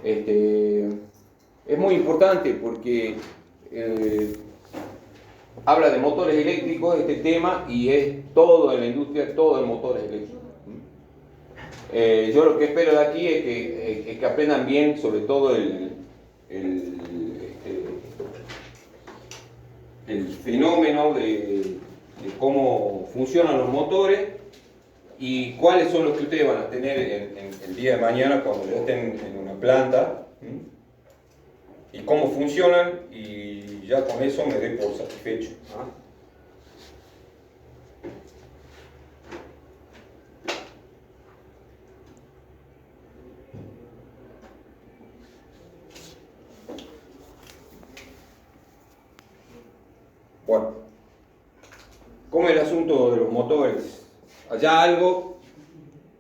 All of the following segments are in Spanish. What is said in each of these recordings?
Es muy importante porque habla de motores eléctricos este tema y es todo en la industria, todo en motores eléctricos. Yo lo que espero de aquí es que aprendan bien sobre todo el fenómeno de cómo funcionan los motores y cuáles son los que ustedes van a tener en el día de mañana cuando ya estén en una planta y cómo funcionan, y ya con eso me doy por satisfecho. Bueno, ¿cómo es el asunto de los motores? Allá algo,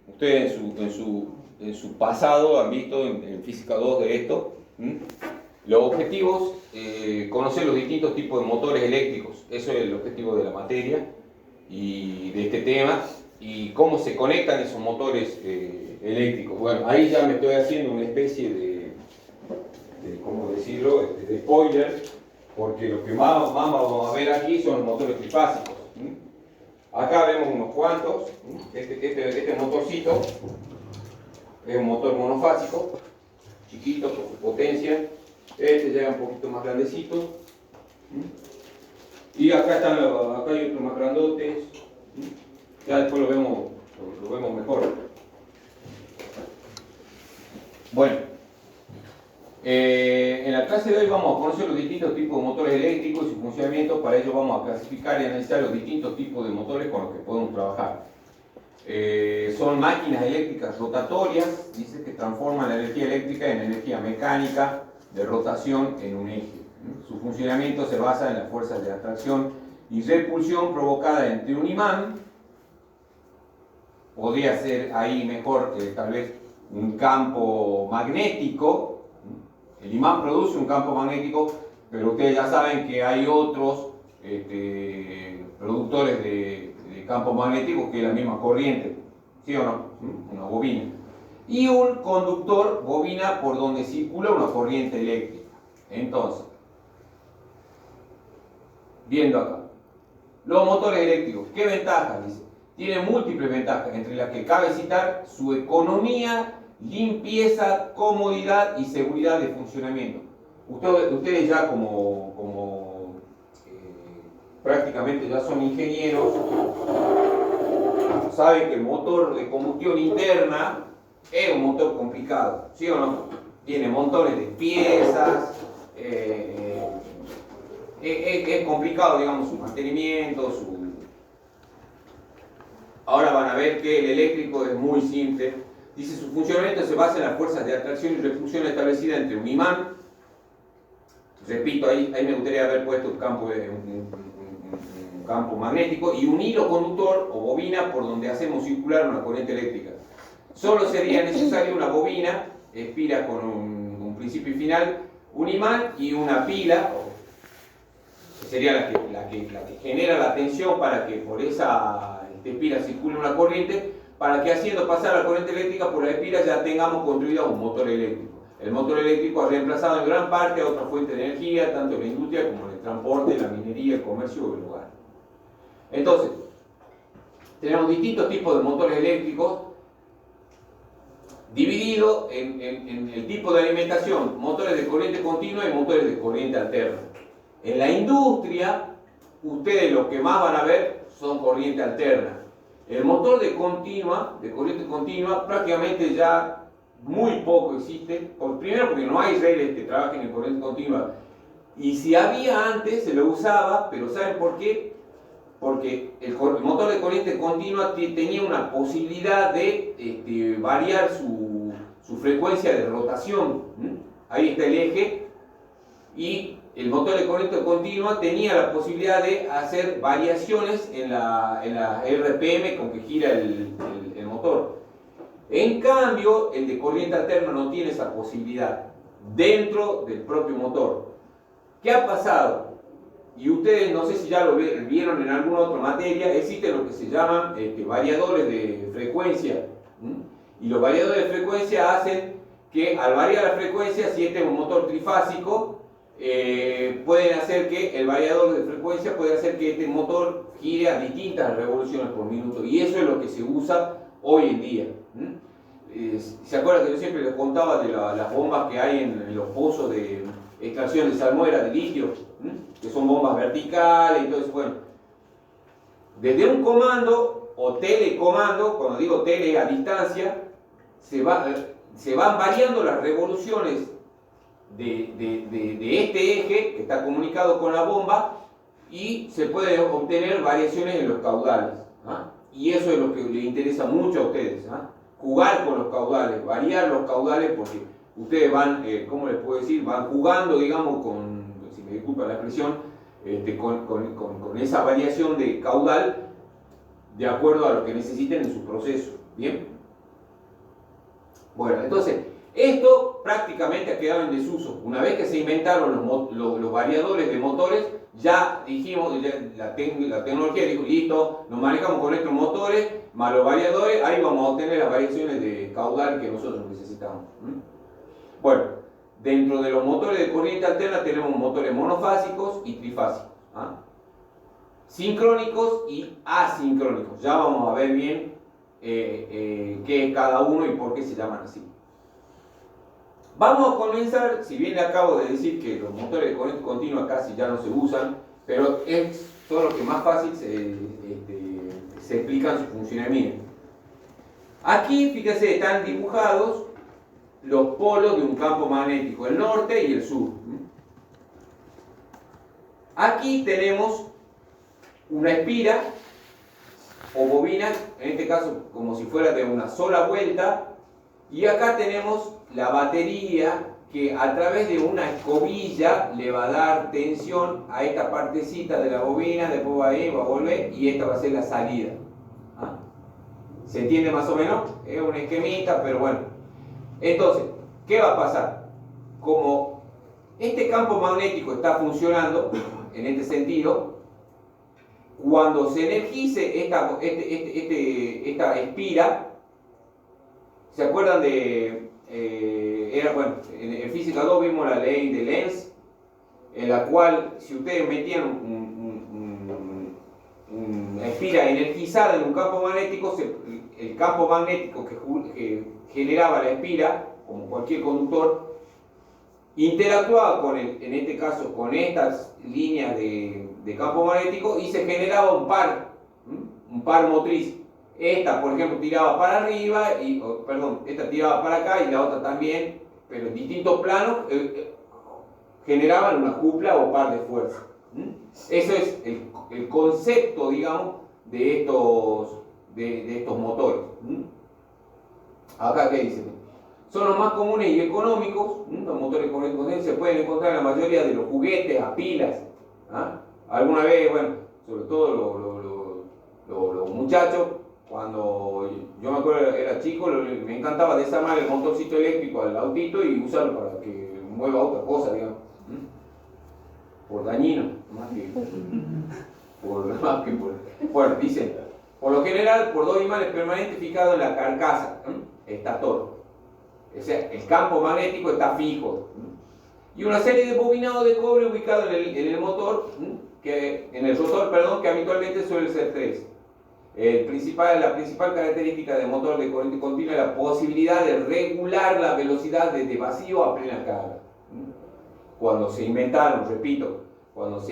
ustedes en su pasado han visto en Física 2 de esto. Los objetivos, conocer los distintos tipos de motores eléctricos, eso es el objetivo de la materia y de este tema, y cómo se conectan esos motores eléctricos. Bueno, ahí ya me estoy haciendo una especie de ¿cómo decirlo?, de spoiler, porque lo que más vamos a ver aquí son los motores trifásicos. Acá vemos unos cuantos. Este motorcito es un motor monofásico, chiquito por su potencia. Este ya es un poquito más grandecito. Y acá hay otros más grandotes. Ya después lo vemos mejor. Bueno, en la clase de hoy vamos a conocer los distintos tipos de motores eléctricos y su funcionamiento. Para ello vamos a clasificar y analizar los distintos tipos de motores con los que podemos trabajar. Son máquinas eléctricas rotatorias, dice, que transforman la energía eléctrica en energía mecánica de rotación en un eje. Su funcionamiento se basa en las fuerzas de atracción y repulsión provocada entre un imán, podría ser ahí mejor tal vez un campo magnético. El imán produce un campo magnético, pero ustedes ya saben que hay otros productores de campo magnético que es la misma corriente, ¿sí o no? Una bobina. Y un conductor, bobina, por donde circula una corriente eléctrica. Entonces, viendo acá, los motores eléctricos, ¿qué ventajas? Dice, tienen múltiples ventajas, entre las que cabe citar su economía, limpieza, comodidad y seguridad de funcionamiento. Ustedes ya como prácticamente ya son ingenieros, saben que el motor de combustión interna es un motor complicado, ¿sí o no? Tiene montones de piezas, es complicado, digamos, su mantenimiento, Ahora van a ver que el eléctrico es muy simple. Dice, su funcionamiento se basa en las fuerzas de atracción y repulsión establecidas entre un imán. Repito, ahí me gustaría haber puesto un campo magnético y un hilo conductor o bobina por donde hacemos circular una corriente eléctrica. Solo sería necesario una bobina, espira con un principio y final, un imán y una pila, que sería la que genera la tensión para que por esa espira circule una corriente, para que haciendo pasar la corriente eléctrica por la espira ya tengamos construido un motor eléctrico. El motor eléctrico ha reemplazado en gran parte a otra fuente de energía, tanto en la industria como en el transporte, la minería, el comercio o el hogar. Entonces, tenemos distintos tipos de motores eléctricos divididos en el tipo de alimentación, motores de corriente continua y motores de corriente alterna. En la industria, ustedes lo que más van a ver son corriente alterna. El motor de corriente continua, prácticamente ya muy poco existe. Primero porque no hay redes que trabajen en corriente continua. Y si había antes, se lo usaba, pero ¿saben por qué? Porque el motor de corriente continua tenía una posibilidad de variar su frecuencia de rotación. Ahí está el eje. Y el motor de corriente continua tenía la posibilidad de hacer variaciones en la RPM con que gira el motor. En cambio, el de corriente alterna no tiene esa posibilidad dentro del propio motor. ¿Qué ha pasado? Y ustedes, no sé si ya lo vieron en alguna otra materia, existen lo que se llaman variadores de frecuencia. Y los variadores de frecuencia hacen que al variar la frecuencia, si este es un motor trifásico, pueden hacer que el variador de frecuencia puede hacer que este motor gire a distintas revoluciones por minuto, y eso es lo que se usa hoy en día. ¿Se acuerdan que yo siempre les contaba de las bombas que hay en los pozos de extracción de salmuera de litio? Que son bombas verticales y todo eso. Bueno, desde un comando o telecomando, cuando digo tele a distancia, se van variando las revoluciones de este eje que está comunicado con la bomba, y se pueden obtener variaciones en los caudales. Y eso es lo que les interesa mucho a ustedes. Jugar con los caudales, variar los caudales, porque ustedes van, ¿cómo les puedo decir? Van jugando, digamos, si me disculpa la expresión, con esa variación de caudal de acuerdo a lo que necesiten en su proceso. ¿Bien? Bueno, entonces, esto prácticamente ha quedado en desuso. Una vez que se inventaron los variadores de motores, ya dijimos, la tecnología dijo, listo, nos manejamos con estos motores, más los variadores, ahí vamos a obtener las variaciones de caudal que nosotros necesitamos. Bueno, dentro de los motores de corriente alterna tenemos motores monofásicos y trifásicos, sincrónicos y asincrónicos. Ya vamos a ver bien qué es cada uno y por qué se llaman así. Vamos a comenzar, si bien le acabo de decir que los motores de corriente continua casi ya no se usan, pero son los que más fácil se explican su funcionamiento. Aquí, fíjense, están dibujados los polos de un campo magnético, el norte y el sur. Aquí tenemos una espira o bobina, en este caso como si fuera de una sola vuelta, y acá tenemos la batería que a través de una escobilla le va a dar tensión a esta partecita de la bobina, después va a ir, va a volver, y esta va a ser la salida. ¿Se entiende más o menos? Es un esquemita, pero bueno. Entonces, ¿qué va a pasar? Como este campo magnético está funcionando en este sentido, cuando se energice esta espira, ¿se acuerdan de... bueno, en física 2 vimos la ley de Lenz, en la cual si ustedes metían una espira energizada en un campo magnético, el campo magnético que generaba la espira, como cualquier conductor, interactuaba con en este caso con estas líneas de campo magnético, y se generaba un par motriz. Esta, por ejemplo, tiraba para arriba, esta tiraba para acá y la otra también, pero en distintos planos generaban una cupla o par de fuerza. Eso es el concepto, digamos, de estos motores. Acá, ¿qué dice? Son los más comunes y económicos. Los motores con corriente se pueden encontrar en la mayoría de los juguetes a pilas. Alguna vez, bueno, sobre todo los muchachos, cuando yo me acuerdo era chico, me encantaba desarmar el motorcito eléctrico al autito y usarlo para que mueva otra cosa, digamos. Por dañino, más que por... Bueno, dicen, por lo general, por dos imanes permanentes fijados en la carcasa, está todo. O sea, el campo magnético está fijo. Y una serie de bobinados de cobre ubicados en el motor, en el rotor, perdón, que habitualmente suele ser 3. La principal característica del motor de corriente continua es la posibilidad de regular la velocidad desde vacío a plena carga. Cuando se inventaron, repito, los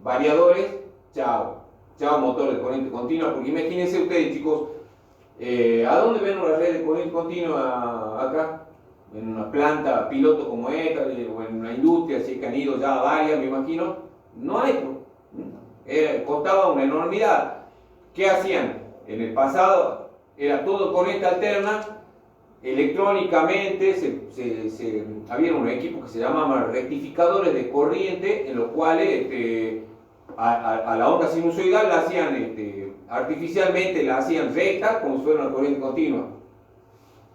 variadores, chao motor de corriente continua, porque imagínense ustedes, chicos, ¿a dónde ven una red de corriente continua acá? En una planta piloto como esta, o en una industria, si es que han ido ya varias, me imagino, no hay. Costaba una enormidad. ¿Qué hacían? En el pasado era todo corriente alterna. Electrónicamente había un equipo que se llamaba rectificadores de corriente, en los cuales a la onda sinusoidal la hacían artificialmente, la hacían recta como si fuera una corriente continua.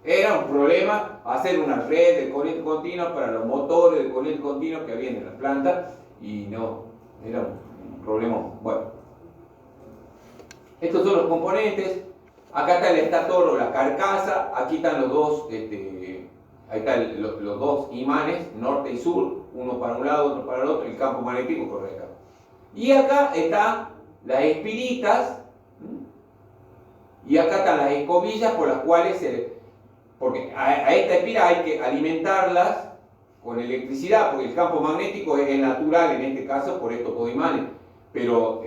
Era un problema hacer una red de corriente continua para los motores de corriente continua que había en la planta, y no, era un problema. Bueno, estos son los componentes. Acá está el estator o la carcasa, aquí están los dos, ahí están los dos imanes, norte y sur, uno para un lado, otro para el otro, el campo magnético corre acá. Y acá están las espiritas, y acá están las escobillas por las cuales porque a esta espira hay que alimentarlas con electricidad, porque el campo magnético es natural en este caso por estos coimanes. Pero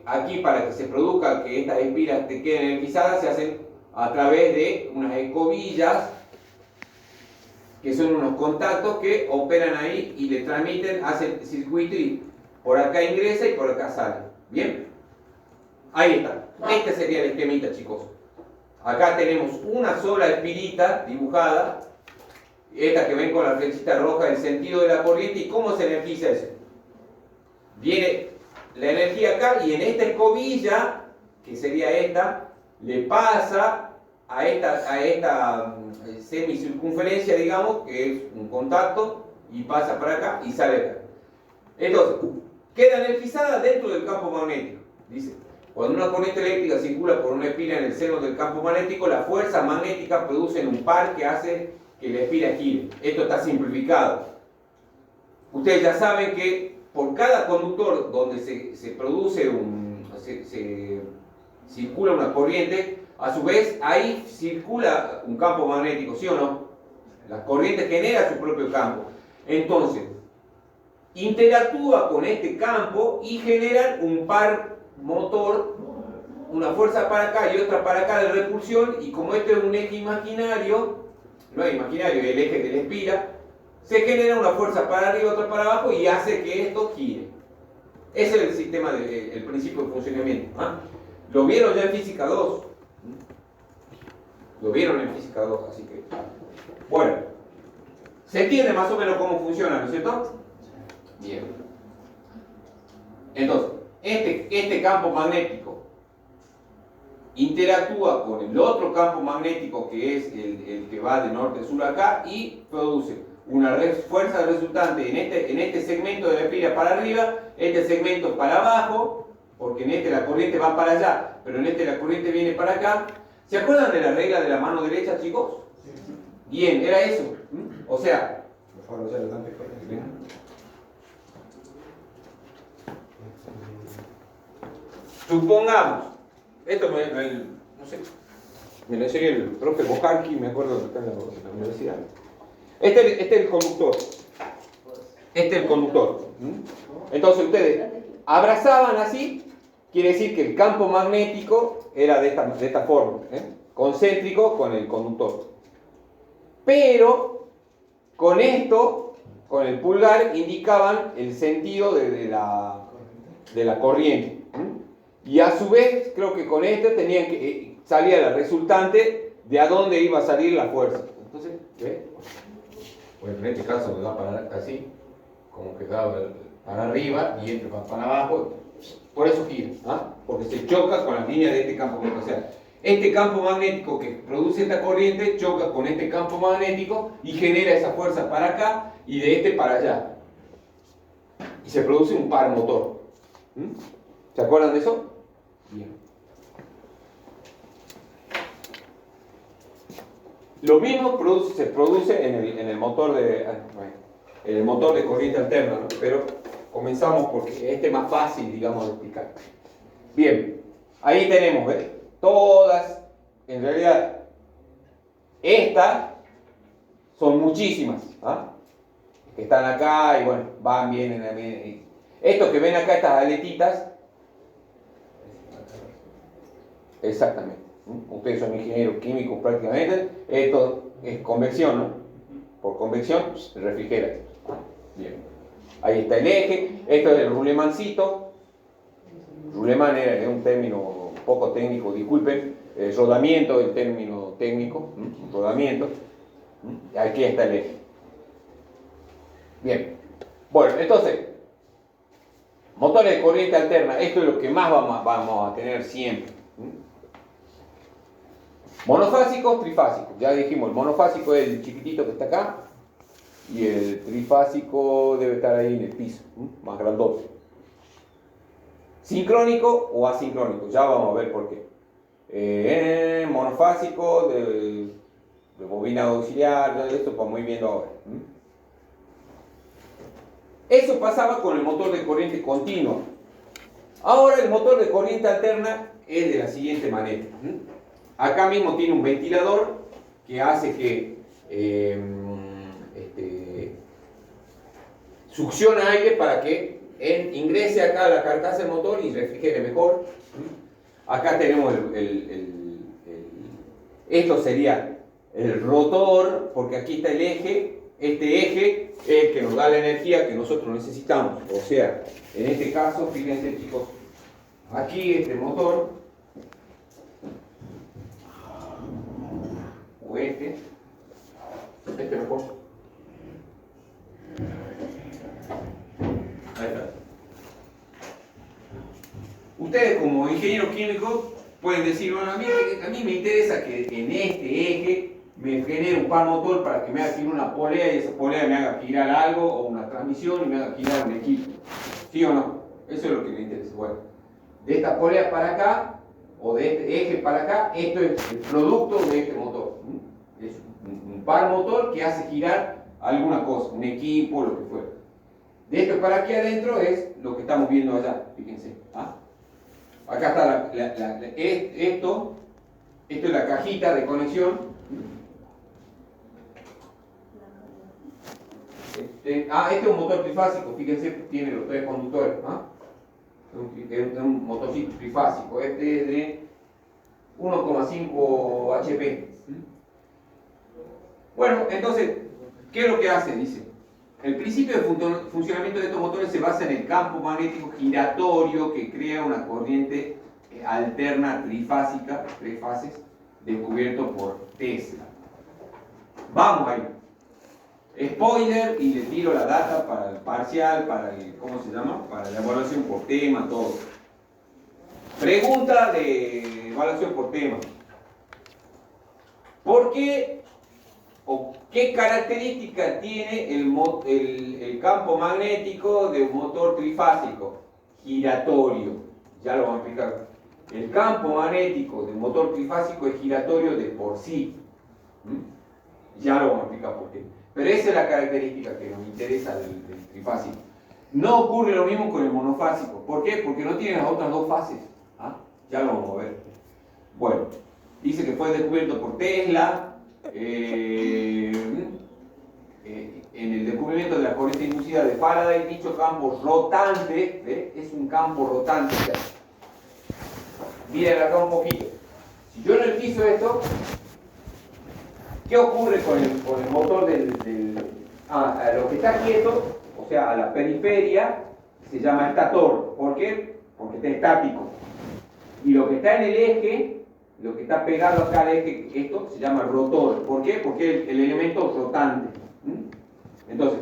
aquí para que se produzca que estas espiras te queden energizadas se hacen a través de unas escobillas que son unos contactos que operan ahí y le transmiten, hacen circuito y por acá ingresa y por acá sale. ¿Bien? Ahí está. Este sería el esquemita, chicos. Acá tenemos una sola espirita dibujada, esta que ven con la flechita roja, el sentido de la corriente y cómo se energiza eso. Viene la energía acá y en esta escobilla, que sería esta, le pasa a esta semicircunferencia, digamos, que es un contacto, y pasa para acá y sale acá. Entonces, queda energizada dentro del campo magnético. Dice, cuando una corriente eléctrica circula por una espira en el seno del campo magnético, la fuerza magnética produce un par que hace que la espira gire. Esto está simplificado. Ustedes ya saben que por cada conductor donde se produce se circula una corriente, a su vez ahí circula un campo magnético, ¿sí o no? La corriente genera su propio campo. Entonces, interactúa con este campo y generan un par motor, una fuerza para acá y otra para acá de repulsión, y como esto es un eje imaginario, no es imaginario, es el eje de la espira, se genera una fuerza para arriba, otra para abajo y hace que esto gire. Ese es el sistema, el principio de funcionamiento. Lo vieron ya en física 2. Lo vieron en física 2, así que... Bueno, se entiende más o menos cómo funciona, ¿no es cierto? Bien. Entonces, este campo magnético interactúa con el otro campo magnético que es el que va de norte a sur acá y produce una fuerza resultante en este segmento de la espira para arriba, este segmento para abajo, porque en este la corriente va para allá, pero en este la corriente viene para acá. ¿Se acuerdan de la regla de la mano derecha, chicos? Bien, era eso. O sea, por favor, no se lo tan supongamos, esto no sé, me lo enseñó el profe Bojarki, me acuerdo que está en la universidad. Este es el conductor. Este es el conductor. Entonces ustedes abrazaban así, quiere decir que el campo magnético era de esta forma, concéntrico con el conductor. Pero con esto, con el pulgar, indicaban el sentido de la corriente. Y a su vez, creo que con esto tenían que salía la resultante de a dónde iba a salir la fuerza. Entonces, ¿ves? Bueno, en este caso me va para así, como que va para arriba y este va para abajo. Por eso gira, porque se choca con las líneas de este campo magnético. O sea, este campo magnético que produce esta corriente choca con este campo magnético y genera esa fuerza para acá y de este para allá. Y se produce un par motor. ¿Se acuerdan de eso? Bien. Lo mismo se produce en el motor de corriente alterna, ¿no? Pero comenzamos porque este es más fácil, digamos, de explicar. Bien, ahí tenemos, ¿ves? Todas, en realidad, estas son muchísimas, que están acá y bueno, van, vienen. Estos que ven acá, estas aletitas, exactamente. Ustedes son ingenieros químicos prácticamente. Esto es convección, ¿no? Por convección se refrigera. Bien. Ahí está el eje. Esto es el rulemancito. Ruleman es un término poco técnico, disculpen. Rodamiento es el término técnico. Rodamiento. Aquí está el eje. Bien. Bueno, entonces, motores de corriente alterna. Esto es lo que más vamos a tener siempre. Monofásicos, trifásicos. Ya dijimos, el monofásico es el chiquitito que está acá y el trifásico debe estar ahí en el piso, más grandote. Sincrónico o asincrónico, ya vamos a ver por qué. monofásico, de bobina auxiliar, todo esto vamos a ir viendo ahora. Eso pasaba con el motor de corriente continua. Ahora el motor de corriente alterna es de la siguiente manera. Acá mismo tiene un ventilador que hace que succiona aire para que ingrese acá a la carcasa del motor y refrigere mejor. Acá tenemos esto sería el rotor, porque aquí está el eje. Este eje es el que nos da la energía que nosotros necesitamos. O sea, en este caso, fíjense chicos, aquí este motor, o este mejor. Ahí está. Ustedes como ingenieros químicos pueden decir, bueno, a mí me interesa que en este eje me genere un par motor para que me haga girar una polea y esa polea me haga girar algo o una transmisión y me haga girar un equipo. ¿Sí o no? Eso es lo que me interesa. Bueno, de esta polea para acá o de este eje para acá, esto es el producto de este motor. Es un par motor que hace girar alguna cosa, un equipo, lo que fuera. De esto para aquí adentro es lo que estamos viendo allá, fíjense. Acá está esto es la cajita de conexión. Este es un motor trifásico, fíjense, tiene los tres conductores. Es un motorcito trifásico, este es de 1,5 HP. Bueno, entonces, ¿qué es lo que hace? Dice, el principio de funcionamiento de estos motores se basa en el campo magnético giratorio que crea una corriente alterna trifásica, tres fases, descubierto por Tesla. Vamos ahí. Spoiler, y le tiro la data para el parcial, para el, ¿cómo se llama? Para la evaluación por tema, todo. Pregunta de evaluación por tema. ¿Por qué o qué característica tiene el campo magnético de un motor trifásico? Giratorio. Ya lo vamos a explicar. El campo magnético del motor trifásico es giratorio de por sí. Ya lo vamos a explicar por qué. Pero esa es la característica que nos interesa del trifásico. No ocurre lo mismo con el monofásico. ¿Por qué? Porque no tiene las otras dos fases. Ya lo vamos a ver. Bueno, dice que fue descubierto por Tesla. En el descubrimiento de la corriente inducida de Faraday, dicho campo rotante, es un campo rotante. Miren acá un poquito. Si yo energizo esto, ¿qué ocurre con el motor a lo que está quieto, o sea, a la periferia, se llama estator? ¿Por qué? Porque está estático. Y lo que está en el eje, lo que está pegado acá al eje, esto se llama rotor. ¿Por qué? Porque es el elemento rotante. Entonces,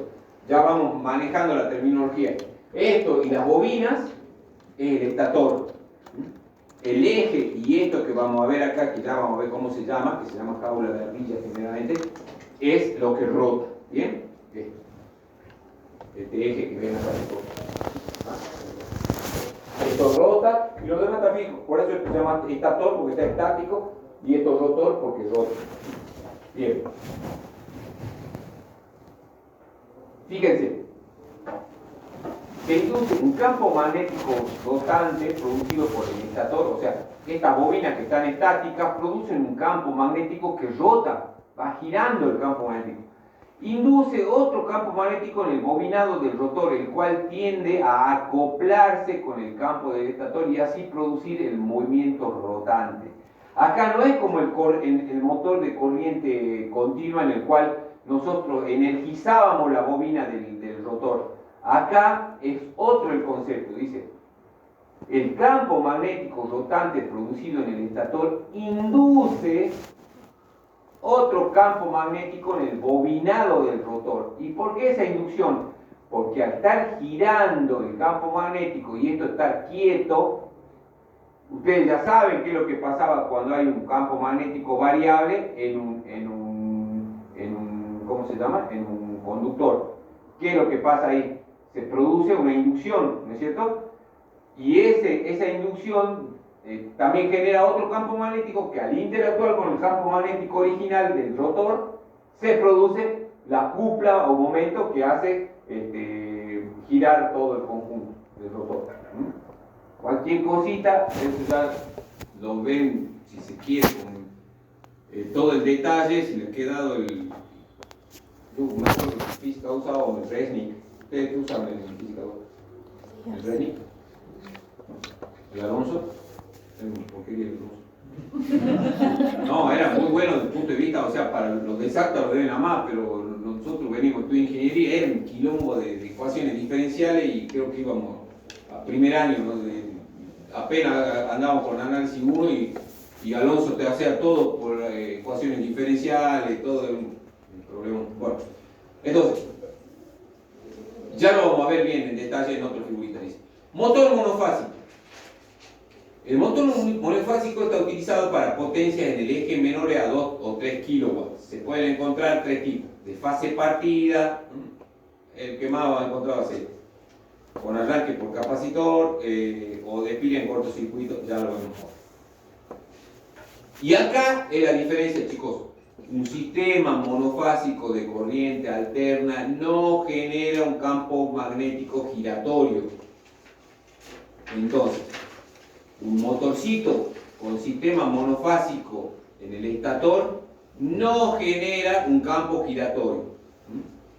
ya vamos manejando la terminología. Esto y las bobinas es el estator. El eje y esto que vamos a ver acá, que ya vamos a ver cómo se llama, que se llama cábula de ardilla generalmente, es lo que rota. ¿Bien? Este eje que ven acá. Esto rota y lo demás está fijo. Por eso se llama estator porque está estático y esto rotor porque rota. Bien. Fíjense. Se induce un campo magnético rotante producido por el estator, o sea, estas bobinas que están estáticas producen un campo magnético que rota, va girando el campo magnético. Induce otro campo magnético en el bobinado del rotor, el cual tiende a acoplarse con el campo del estator y así producir el movimiento rotante. Acá no es como el motor de corriente continua en el cual nosotros energizábamos la bobina del rotor. Acá es otro el concepto, dice, el campo magnético rotante producido en el estator induce otro campo magnético en el bobinado del rotor. ¿Y por qué esa inducción? Porque al estar girando el campo magnético y esto estar quieto, ustedes ya saben qué es lo que pasaba cuando hay un campo magnético variable en un ¿cómo se llama? En un conductor. ¿Qué es lo que pasa ahí? Se produce una inducción, ¿no es cierto? Y esa inducción también genera otro campo magnético que al interactuar con el campo magnético original del rotor, se produce la cupla o momento que hace girar todo el conjunto del rotor. Cualquier cosita, eso ya lo ven, si se quiere, con todo el detalle, si les queda dado el... Yo me acuerdo que en física usaba el Resnick. ¿Ustedes qué usan en física? ¿El Resnick? ¿El Alonso? ¿Por qué el Alonso? No, era muy bueno desde el punto de vista, o sea, para los de exacta lo deben amar, pero nosotros venimos de ingeniería, era un quilombo de ecuaciones diferenciales y creo que íbamos a primer año, ¿no? Apenas andábamos con análisis 1 y Alonso te hacía todo por ecuaciones diferenciales, todo un problema. Bueno, entonces, ya lo vamos a ver bien en detalle en otro figurita. Dice, motor monofásico. El motor monofásico está utilizado para potencias en el eje menores a 2 o 3 kilowatts. Se pueden encontrar tres tipos: de fase partida, el que más va a encontrar va a ser con arranque por capacitor o de pila en cortocircuito, ya lo vemos. Y acá es la diferencia, chicos. Un sistema monofásico de corriente alterna no genera un campo magnético giratorio. Entonces, un motorcito con sistema monofásico en el estator no genera un campo giratorio.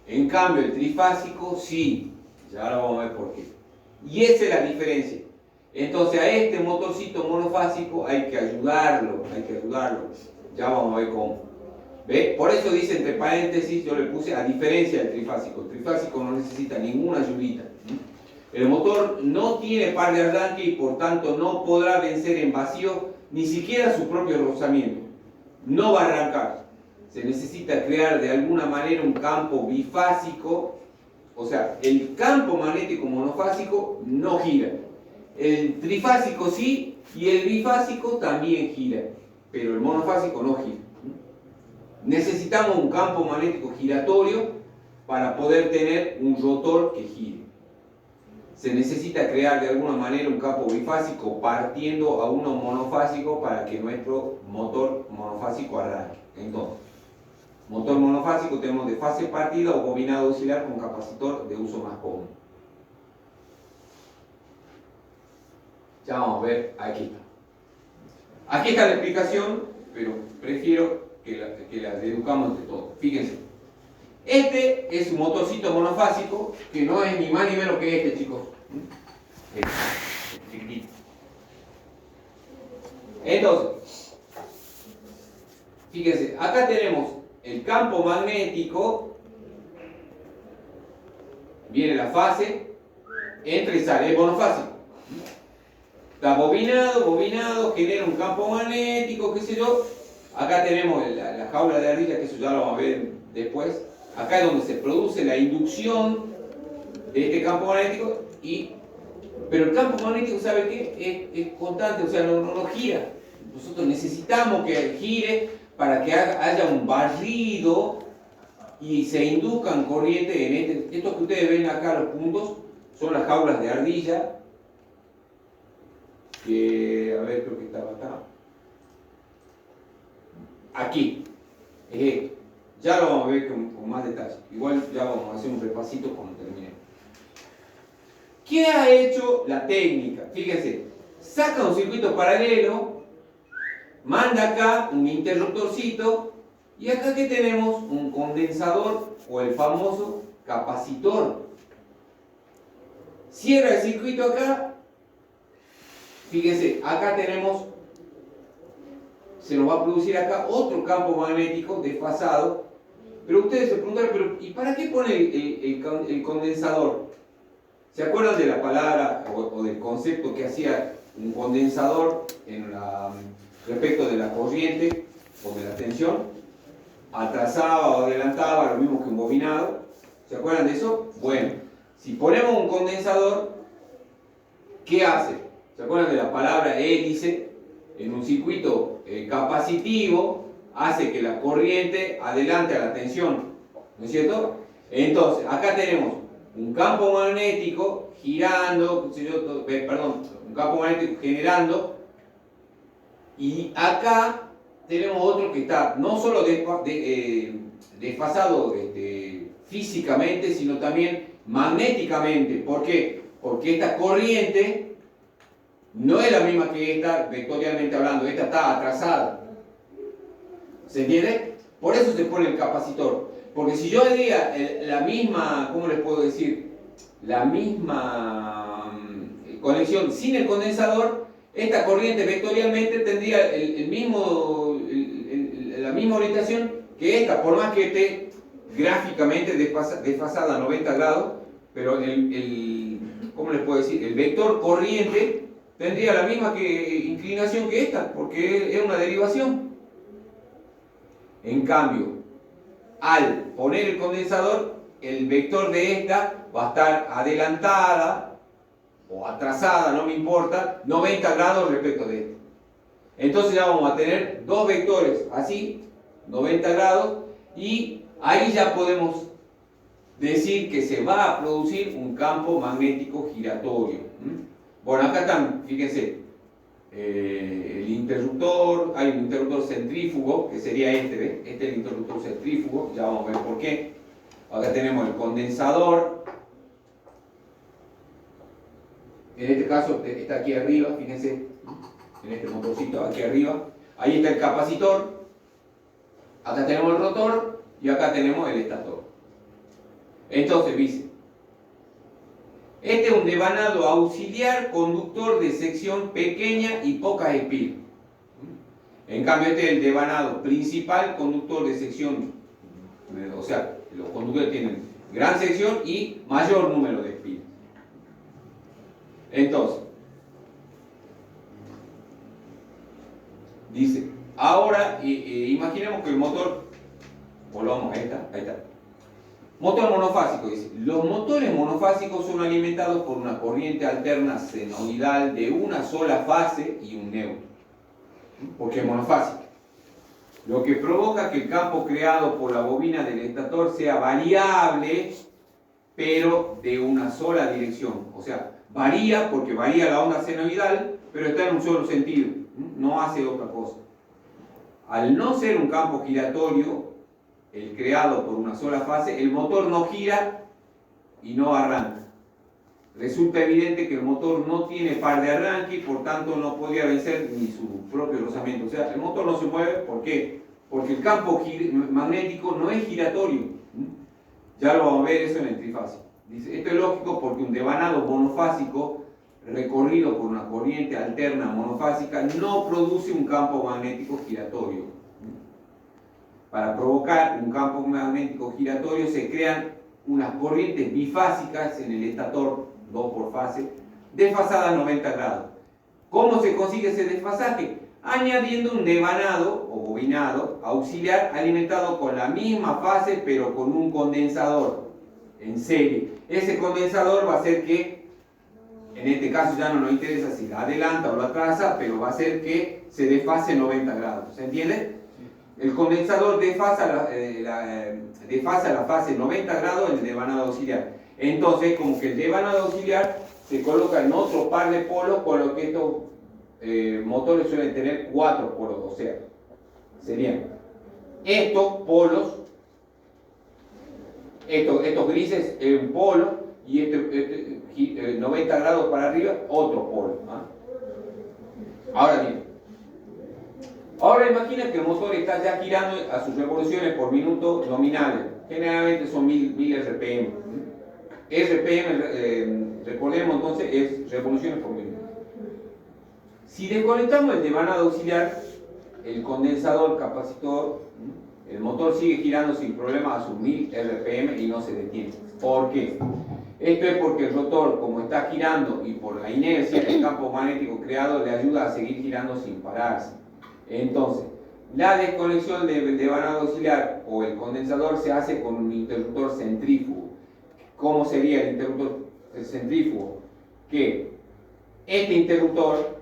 En cambio, el trifásico sí. Ya ahora vamos a ver por qué. Y esa es la diferencia. Entonces, a este motorcito monofásico hay que ayudarlo. Ya vamos a ver cómo. ¿Ve? Por eso dice entre paréntesis, yo le puse a diferencia del trifásico. El trifásico no necesita ninguna ayudita. El motor no tiene par de arranque y por tanto no podrá vencer en vacío ni siquiera su propio rozamiento. No va a arrancar. Se necesita crear de alguna manera un campo bifásico. O sea, el campo magnético monofásico no gira. El trifásico sí y el bifásico también gira. Pero el monofásico no gira. Necesitamos un campo magnético giratorio para poder tener un rotor que gire. Se necesita crear de alguna manera un campo bifásico partiendo a uno monofásico para que nuestro motor monofásico arranque. Entonces, motor monofásico tenemos de fase partida o bobinado oscilar con capacitor de uso más común. Ya vamos a ver, aquí está. Aquí está la explicación, pero prefiero que la deduzcamos entre todos. Fíjense. Este es un motorcito monofásico que no es ni más ni menos que este, chicos. Este, chiquitito. Entonces, fíjense, acá tenemos el campo magnético, viene la fase, entra y sale, es monofásico. Está bobinado, genera un campo magnético, qué sé yo. Acá tenemos la jaula de ardilla, que eso ya lo vamos a ver después. Acá es donde se produce la inducción de este campo magnético, pero el campo magnético, ¿sabe qué? Es constante, o sea, no gira. Nosotros necesitamos que gire para que haya un barrido y se induzcan corrientes en estos que ustedes ven acá, los puntos, son las jaulas de ardilla, que, a ver, creo que estaba acá. Aquí. Ya lo vamos a ver con más detalle. Igual ya vamos a hacer un repasito cuando terminemos. ¿Qué ha hecho la técnica? Fíjense, saca un circuito paralelo, manda acá un interruptorcito y acá que tenemos un condensador o el famoso capacitor. Cierra el circuito acá. Fíjense, acá tenemos, se nos va a producir acá otro campo magnético desfasado. Pero ustedes se preguntarán, pero ¿y para qué pone el condensador? ¿Se acuerdan de la palabra o del concepto que hacía un condensador respecto de la corriente o de la tensión? Atrasaba o adelantaba, lo mismo que un bobinado. ¿Se acuerdan de eso? Bueno, si ponemos un condensador, ¿qué hace? ¿Se acuerdan de la palabra hélice? En un circuito capacitivo, hace que la corriente adelante a la tensión, ¿no es cierto? Entonces, acá tenemos un campo magnético girando, un campo magnético generando Y acá tenemos otro que está no solo desfasado físicamente, sino también magnéticamente. ¿Por qué? Porque esta corriente no es la misma que esta, vectorialmente hablando. Esta está atrasada. ¿Se entiende? Por eso se pone el capacitor. Porque si yo diera la misma, ¿cómo les puedo decir? La misma conexión sin el condensador, esta corriente vectorialmente tendría la misma orientación que esta, por más que esté gráficamente desfasada a 90 grados, pero ¿cómo les puedo decir? El vector corriente tendría la misma inclinación que esta, porque es una derivación. En cambio, al poner el condensador, el vector de esta va a estar adelantada o atrasada, no me importa, 90 grados respecto de esta. Entonces ya vamos a tener dos vectores así, 90 grados, y ahí ya podemos decir que se va a producir un campo magnético giratorio. Bueno, acá están, fíjense, el interruptor, hay un interruptor centrífugo, que sería este, ¿ves? Este es el interruptor centrífugo, ya vamos a ver por qué. Acá tenemos el condensador, en este caso está aquí arriba, fíjense, en este motorcito aquí arriba. Ahí está el capacitor, acá tenemos el rotor y acá tenemos el estator. Entonces, dice, este es un devanado auxiliar conductor de sección pequeña y pocas espiras. En cambio, este es el devanado principal conductor de sección, o sea, los conductores tienen gran sección y mayor número de espiras. Entonces, dice, ahora imaginemos que el motor, volvamos a esta, ahí está. Motor monofásico, dice. Los motores monofásicos son alimentados por una corriente alterna senoidal de una sola fase y un neutro. Porque es monofásico. Lo que provoca que el campo creado por la bobina del estator sea variable, pero de una sola dirección. O sea, varía porque varía la onda senoidal, pero está en un solo sentido. No hace otra cosa. Al no ser un campo giratorio, el creado por una sola fase, el motor no gira y no arranca. Resulta evidente que el motor no tiene par de arranque y por tanto no podría vencer ni su propio rozamiento. O sea, el motor no se mueve, ¿por qué? Porque el campo magnético no es giratorio. Ya lo vamos a ver eso en el trifásico. Dice, esto es lógico porque un devanado monofásico recorrido por una corriente alterna monofásica no produce un campo magnético giratorio. Para provocar un campo magnético giratorio se crean unas corrientes bifásicas en el estator, 2 por fase, desfasadas a 90 grados. ¿Cómo se consigue ese desfasaje? Añadiendo un devanado o bobinado auxiliar alimentado con la misma fase pero con un condensador en serie. Ese condensador va a hacer que, en este caso ya no nos interesa si la adelanta o la atrasa, pero va a hacer que se desfase 90 grados. ¿Se entiende? El condensador desfasa la fase 90 grados en el devanado auxiliar. Entonces, como que el devanado auxiliar se coloca en otro par de polos, con lo que estos motores suelen tener 4 polos. O sea, serían estos polos, estos grises es un polo, y 90 grados para arriba, otro polo. Ahora bien, ahora imagina que el motor está ya girando a sus revoluciones por minuto nominales. Generalmente son 1000 RPM. RPM, recordemos entonces, es revoluciones por minuto. Si desconectamos el devanado auxiliar, el condensador, capacitor, el motor sigue girando sin problema a sus 1000 RPM y no se detiene. ¿Por qué? Esto es porque el rotor, como está girando y por la inercia del campo magnético creado, le ayuda a seguir girando sin pararse. Entonces, la desconexión del devanado auxiliar o el condensador se hace con un interruptor centrífugo. ¿Cómo sería el interruptor centrífugo? Que este interruptor,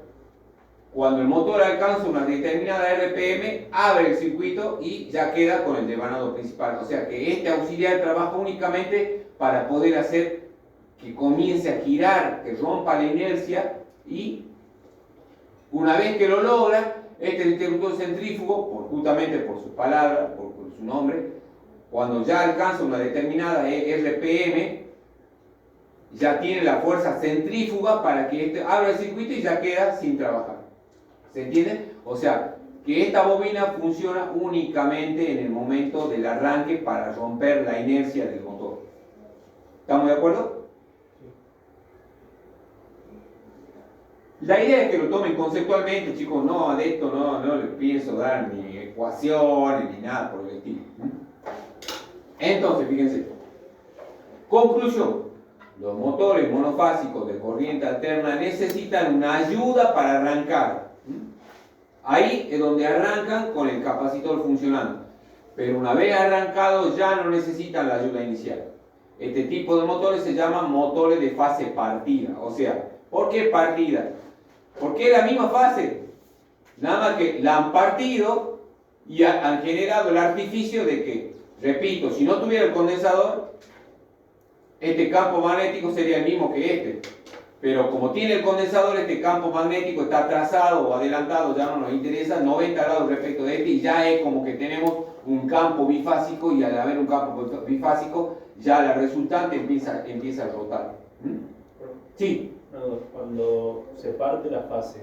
cuando el motor alcanza una determinada RPM, abre el circuito y ya queda con el devanado principal. O sea que este auxiliar trabaja únicamente para poder hacer que comience a girar, que rompa la inercia, y una vez que lo logra, este interruptor centrífugo, justamente por su palabra, por su nombre, cuando ya alcanza una determinada RPM, ya tiene la fuerza centrífuga para que este abra el circuito y ya queda sin trabajar. ¿Se entiende? O sea, que esta bobina funciona únicamente en el momento del arranque para romper la inercia del motor. ¿Estamos de acuerdo? La idea es que lo tomen conceptualmente, chicos. No, de esto no les pienso dar ni ecuaciones ni nada por el estilo. Entonces, fíjense. Conclusión. Los motores monofásicos de corriente alterna necesitan una ayuda para arrancar. Ahí es donde arrancan con el capacitor funcionando. Pero una vez arrancados ya no necesitan la ayuda inicial. Este tipo de motores se llaman motores de fase partida. O sea, ¿por qué partida? Porque es la misma fase. Nada más que la han partido y han generado el artificio de que, repito, si no tuviera el condensador, este campo magnético sería el mismo que este. Pero como tiene el condensador, este campo magnético está atrasado o adelantado, ya no nos interesa, 90 grados respecto de este, y ya es como que tenemos un campo bifásico, y al haber un campo bifásico, ya la resultante empieza a rotar. Sí. Cuando se parte la fase,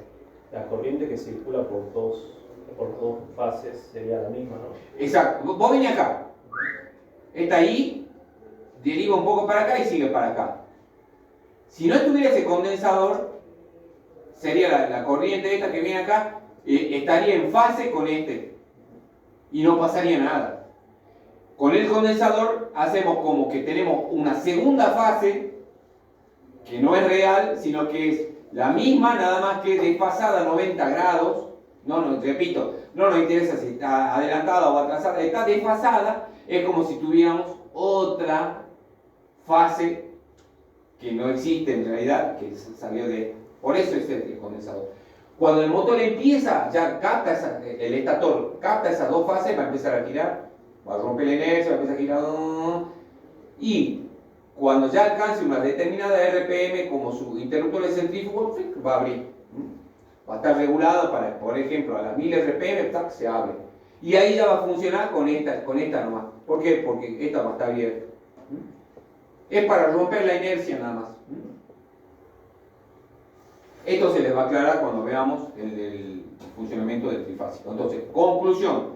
la corriente que circula por dos fases sería la misma, ¿no? Exacto. Vos venís acá. Esta ahí deriva un poco para acá y sigue para acá. Si no estuviera ese condensador, sería la corriente esta que viene acá, estaría en fase con este y no pasaría nada. Con el condensador hacemos como que tenemos una segunda fase que no es real, sino que es la misma, nada más que desfasada 90 grados. Repito, no nos interesa si está adelantada o atrasada, está desfasada, es como si tuviéramos otra fase que no existe en realidad, que salió de... Por eso es el condensador. Cuando el motor empieza, ya capta el estator capta esas dos fases, va a empezar a girar, va a romper la inercia, va a empezar a girar, y cuando ya alcance una determinada RPM, como su interruptor es centrífugo, va a abrir. Va a estar regulado para, por ejemplo, a las 1000 RPM, se abre. Y ahí ya va a funcionar con esta nomás. ¿Por qué? Porque esta va a estar abierta. Es para romper la inercia nada más. Esto se les va a aclarar cuando veamos el funcionamiento del trifásico. Entonces, conclusión.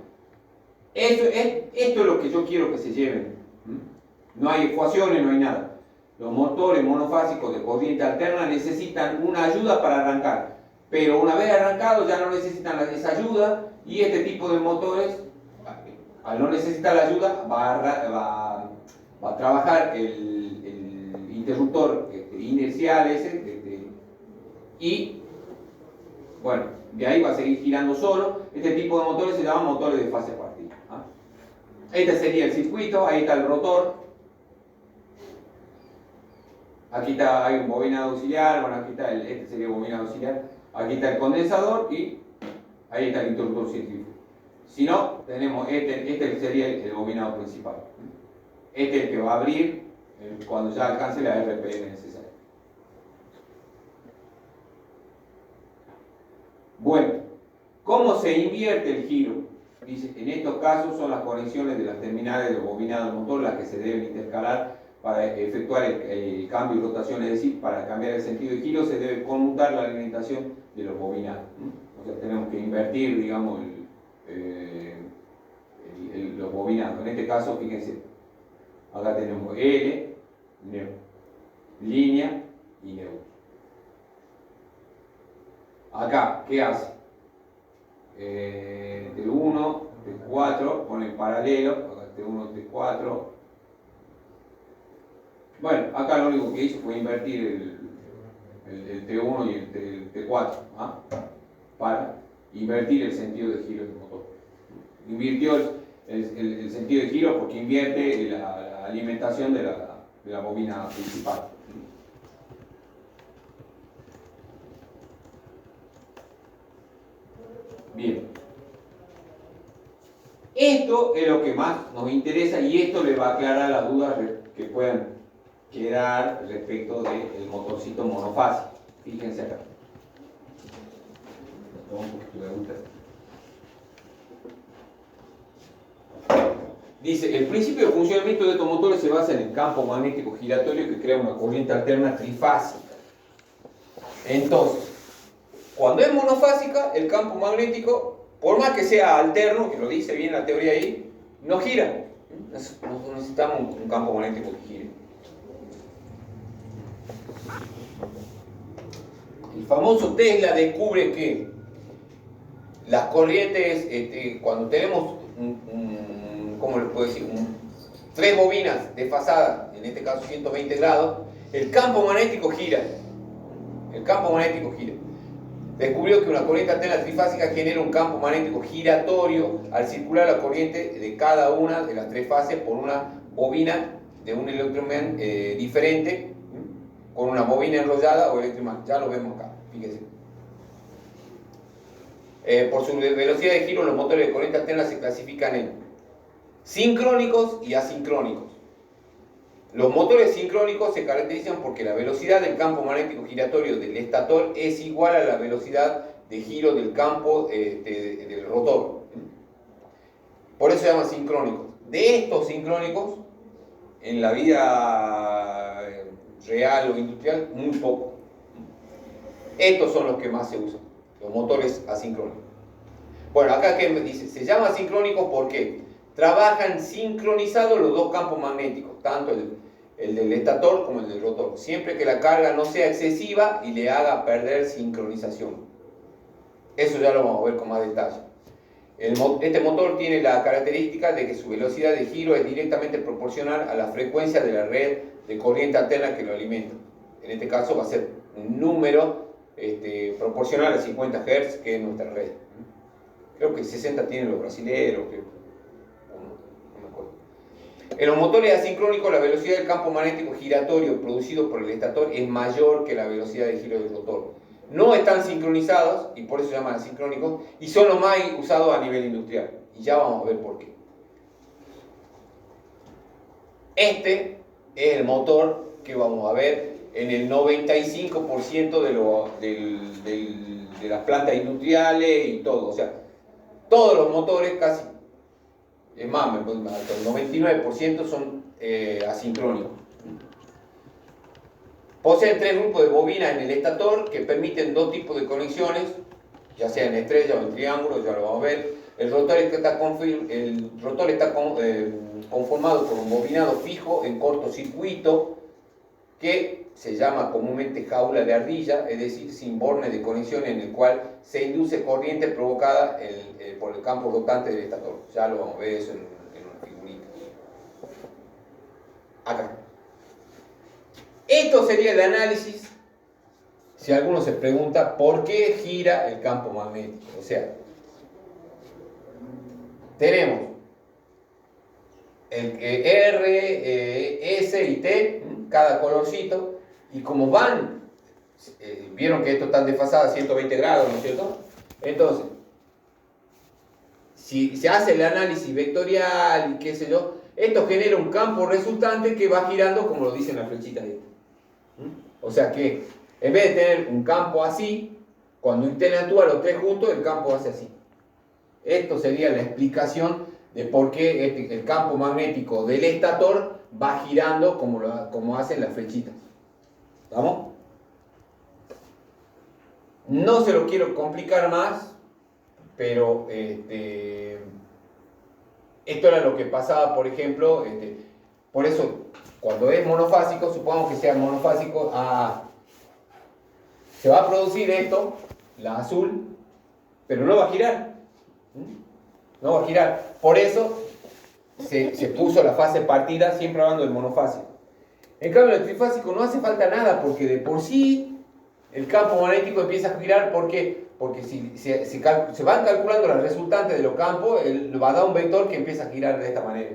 Esto es lo que yo quiero que se lleven. No hay ecuaciones, no hay nada. Los motores monofásicos de corriente alterna necesitan una ayuda para arrancar. Pero una vez arrancados ya no necesitan esa ayuda, y este tipo de motores, al no necesitar la ayuda, va a trabajar el interruptor inercial ese, y bueno, de ahí va a seguir girando solo. Este tipo de motores se llaman motores de fase partida. Este sería el circuito, ahí está el rotor. Aquí hay un bobinado auxiliar, bueno, aquí está este sería el bobinado auxiliar. Aquí está el condensador y ahí está el interruptor centrífugo. Si no, tenemos este sería el bobinado principal. Este es el que va a abrir cuando ya alcance la RPM necesaria. Bueno, ¿cómo se invierte el giro? Dice, en estos casos son las conexiones de las terminales del bobinado del motor las que se deben intercalar para efectuar el cambio y rotación, es decir, para cambiar el sentido de giro se debe conmutar la alimentación de los bobinados. O sea, tenemos que invertir, digamos, los bobinados. En este caso, fíjense, acá tenemos L, línea y neutro. Acá, ¿qué hace? T1, T4, pone en paralelo, acá T1, T4. Bueno, acá lo único que hizo fue invertir el T1 y el T4, para invertir el sentido de giro del motor. Invirtió el sentido de giro porque invierte la alimentación de la bobina principal. Bien. Esto es lo que más nos interesa, y esto le va a aclarar las dudas que puedan quedar respecto del motorcito monofásico. Fíjense acá. Un poquito de vuelta. Dice, el principio de funcionamiento de estos motores se basa en el campo magnético giratorio que crea una corriente alterna trifásica. Entonces, cuando es monofásica, el campo magnético, por más que sea alterno, que lo dice bien la teoría ahí, no gira. No necesitamos un campo magnético que gire. El famoso Tesla descubre que las corrientes, cuando tenemos ¿cómo les puedo decir? Tres bobinas desfasadas, en este caso 120 grados, el campo magnético gira. El campo magnético gira. Descubrió que una corriente alterna trifásica genera un campo magnético giratorio al circular la corriente de cada una de las tres fases por una bobina de un electroimán diferente, con una bobina enrollada o electroimán. Ya lo vemos acá, fíjense. Por su velocidad de giro, los motores de corriente alterna se clasifican en sincrónicos y asincrónicos. Los motores sincrónicos se caracterizan porque la velocidad del campo magnético giratorio del estator es igual a la velocidad de giro del campo del rotor. Por eso se llaman sincrónicos. De estos sincrónicos, en la vida real o industrial, muy poco. Estos son los que más se usan, los motores asincrónicos. Bueno, acá que me dice, se llama sincrónico porque trabajan sincronizados los dos campos magnéticos, tanto el del estator como el del rotor, siempre que la carga no sea excesiva y le haga perder sincronización. Eso ya lo vamos a ver con más detalle. Este motor tiene la característica de que su velocidad de giro es directamente proporcional a la frecuencia de la red de corriente alterna que lo alimenta. En este caso va a ser un número proporcional a 50 Hz, que es nuestra red. Creo que 60 tienen los brasileros, creo. En los motores asincrónicos, la velocidad del campo magnético giratorio producido por el estator es mayor que la velocidad de giro del rotor. No están sincronizados, y por eso se llaman asincrónicos, y son los más usados a nivel industrial. Y ya vamos a ver por qué. Este es el motor que vamos a ver en el 95% de las plantas industriales y todo. O sea, todos los motores casi... Es más, el 99% son asincrónicos. Poseen tres grupos de bobinas en el estator que permiten dos tipos de conexiones, ya sea en estrella o en triángulo, ya lo vamos a ver. El rotor está conformado por un bobinado fijo en cortocircuito que se llama comúnmente jaula de ardilla, es decir, sin borne de conexión, en el cual se induce corriente provocada por el campo rotante del estator. Ya lo vamos a ver eso en una figurita. Acá. Esto sería el análisis si alguno se pregunta por qué gira el campo magnético. O sea, tenemos el R, S y T, cada colorcito, y como van, vieron que esto está desfasado a 120 grados, ¿no es cierto? Entonces, si se hace el análisis vectorial y qué sé yo, esto genera un campo resultante que va girando como lo dicen las flechitas de esto. O sea que, en vez de tener un campo así, cuando interactúan los tres juntos, el campo hace así. Esto sería la explicación de por qué el campo magnético del estator va girando como hacen las flechitas. ¿Vamos? No se lo quiero complicar más, pero esto era lo que pasaba, por ejemplo, por eso cuando es monofásico, supongamos que sea monofásico, se va a producir esto, la azul, pero no va a girar. No va a girar. Por eso se puso la fase partida, siempre hablando del monofásico. En cambio, el trifásico no hace falta nada, porque de por sí el campo magnético empieza a girar. ¿Por qué? Porque si se van calculando las resultantes de los campos, va a dar un vector que empieza a girar de esta manera.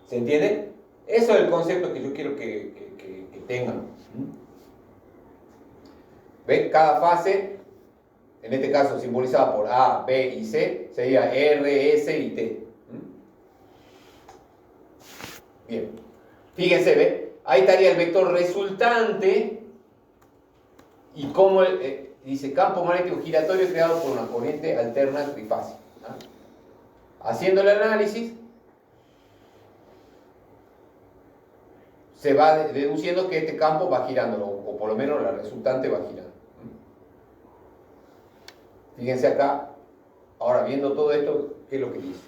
¿Se entiende? Eso es el concepto que yo quiero que tengan. ¿Ven? Cada fase, en este caso simbolizada por A, B y C, sería R, S y T. Bien. Fíjense, ¿ven? Ahí estaría el vector resultante y cómo dice campo magnético giratorio creado por una corriente alterna trifásica. haciendo el análisis, se va deduciendo que este campo va girando, o por lo menos la resultante va girando. Fíjense acá, ahora viendo todo esto, ¿qué es lo que dice?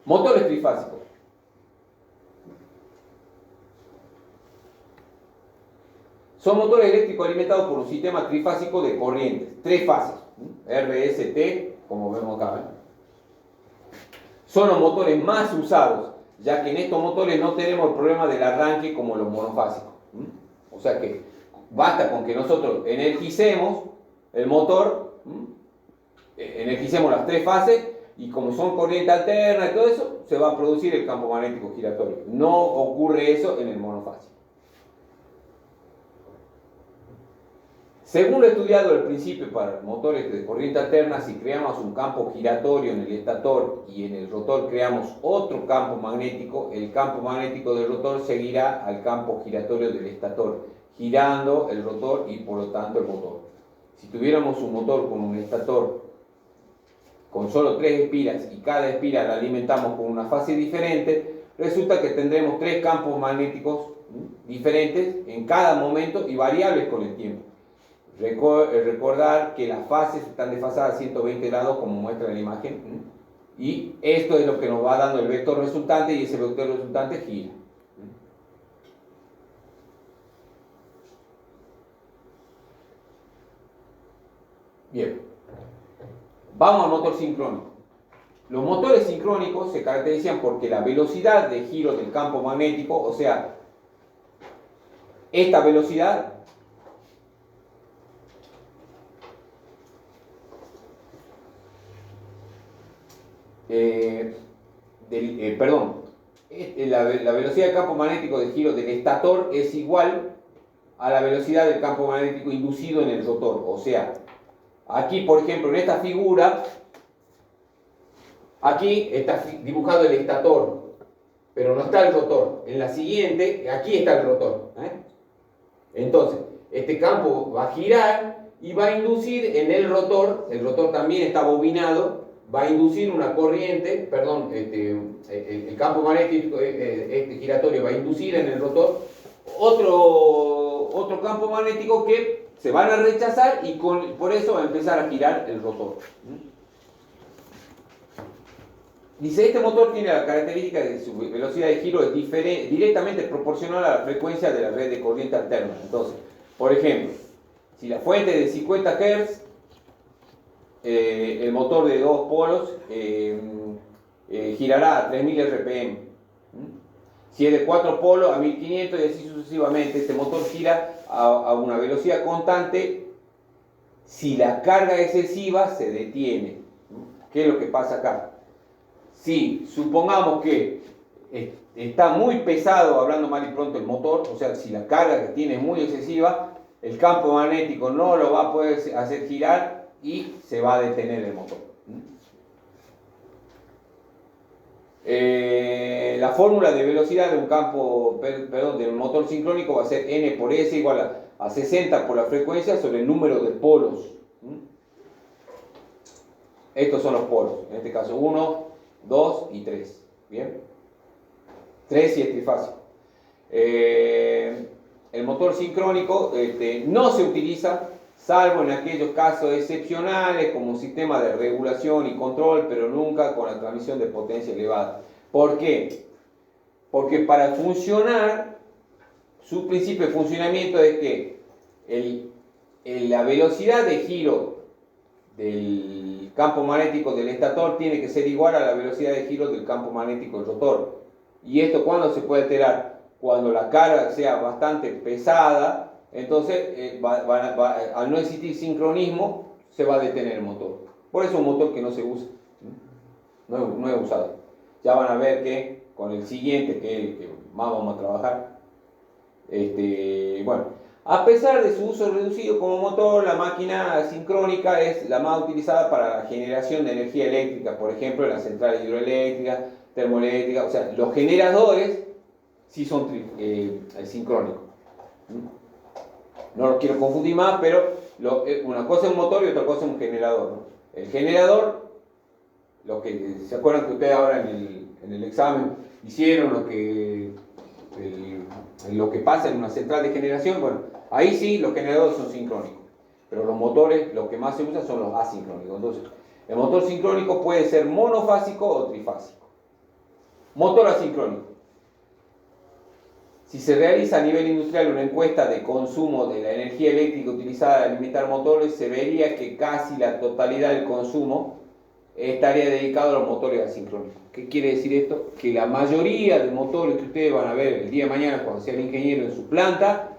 Motores trifásicos. Son motores eléctricos alimentados por un sistema trifásico de corrientes, tres fases, RST, como vemos acá. Son los motores más usados, ya que en estos motores no tenemos el problema del arranque como los monofásicos. O sea que basta con que nosotros energicemos el motor, energicemos las tres fases, y como son corriente alterna y todo eso, se va a producir el campo magnético giratorio. No ocurre eso en el monofásico. Según lo estudiado al principio para motores de corriente alterna, si creamos un campo giratorio en el estator y en el rotor creamos otro campo magnético, el campo magnético del rotor seguirá al campo giratorio del estator, girando el rotor y por lo tanto el motor. Si tuviéramos un motor con un estator con solo 3 espiras y cada espira la alimentamos con una fase diferente, resulta que tendremos 3 campos magnéticos diferentes en cada momento y variables con el tiempo. Recordar que las fases están desfasadas a 120 grados como muestra la imagen, y esto es lo que nos va dando el vector resultante, y ese vector resultante gira. Bien, vamos al motor sincrónico. Los motores sincrónicos se caracterizan porque la velocidad de giro del campo magnético, o sea, esta velocidad la velocidad del campo magnético de giro del estator es igual a la velocidad del campo magnético inducido en el rotor. O sea, aquí por ejemplo en esta figura, aquí está dibujado el estator, pero no está el rotor. En la siguiente, aquí está el rotor. Entonces, este campo va a girar y va a inducir en el rotor también está bobinado, va a inducir una corriente, el campo magnético giratorio va a inducir en el rotor otro campo magnético que se van a rechazar y por eso va a empezar a girar el rotor. Dice, este motor tiene la característica de que su velocidad de giro es directamente proporcional a la frecuencia de la red de corriente alterna. Entonces, por ejemplo, si la fuente es de 50 Hz, el motor de 2 polos girará a 3000 RPM. Si es de 4 polos a 1500 y así sucesivamente, este motor gira a una velocidad constante. Si la carga excesiva se detiene. ¿Qué es lo que pasa acá? Si supongamos que está muy pesado, hablando mal y pronto, el motor, o sea, si la carga que tiene es muy excesiva, el campo magnético no lo va a poder hacer girar y se va a detener el motor. La fórmula de velocidad de un de un motor sincrónico va a ser N por S igual a 60 por la frecuencia sobre el número de polos. Estos son los polos, en este caso 1, 2 y 3. ¿Bien? 3 y es trifásico. El motor sincrónico no se utiliza salvo en aquellos casos excepcionales como sistema de regulación y control, pero nunca con la transmisión de potencia elevada. ¿Por qué? Porque para funcionar, su principio de funcionamiento es que la velocidad de giro del campo magnético del estator tiene que ser igual a la velocidad de giro del campo magnético del rotor. ¿Y esto cuándo se puede alterar? Cuando la carga sea bastante pesada. Entonces, al no existir sincronismo, se va a detener el motor. Por eso es un motor que no se usa, no es usado. Ya van a ver que con el siguiente, que es el que más vamos a trabajar, bueno, a pesar de su uso reducido como motor, la máquina sincrónica es la más utilizada para la generación de energía eléctrica, por ejemplo, en las centrales hidroeléctricas, termoeléctricas, o sea, los generadores sí son sincrónicos. no los quiero confundir más, pero una cosa es un motor y otra cosa es un generador, ¿no? El generador, lo que se acuerdan que ustedes ahora en el examen hicieron, lo que pasa en una central de generación, bueno, ahí sí los generadores son sincrónicos, pero los motores, lo que más se usa son los asincrónicos. Entonces, el motor sincrónico puede ser monofásico o trifásico. Motor asincrónico. Si se realiza a nivel industrial una encuesta de consumo de la energía eléctrica utilizada para alimentar motores, se vería que casi la totalidad del consumo estaría dedicado a los motores asincrónicos. ¿Qué quiere decir esto? Que la mayoría de motores que ustedes van a ver el día de mañana cuando sea el ingeniero en su planta,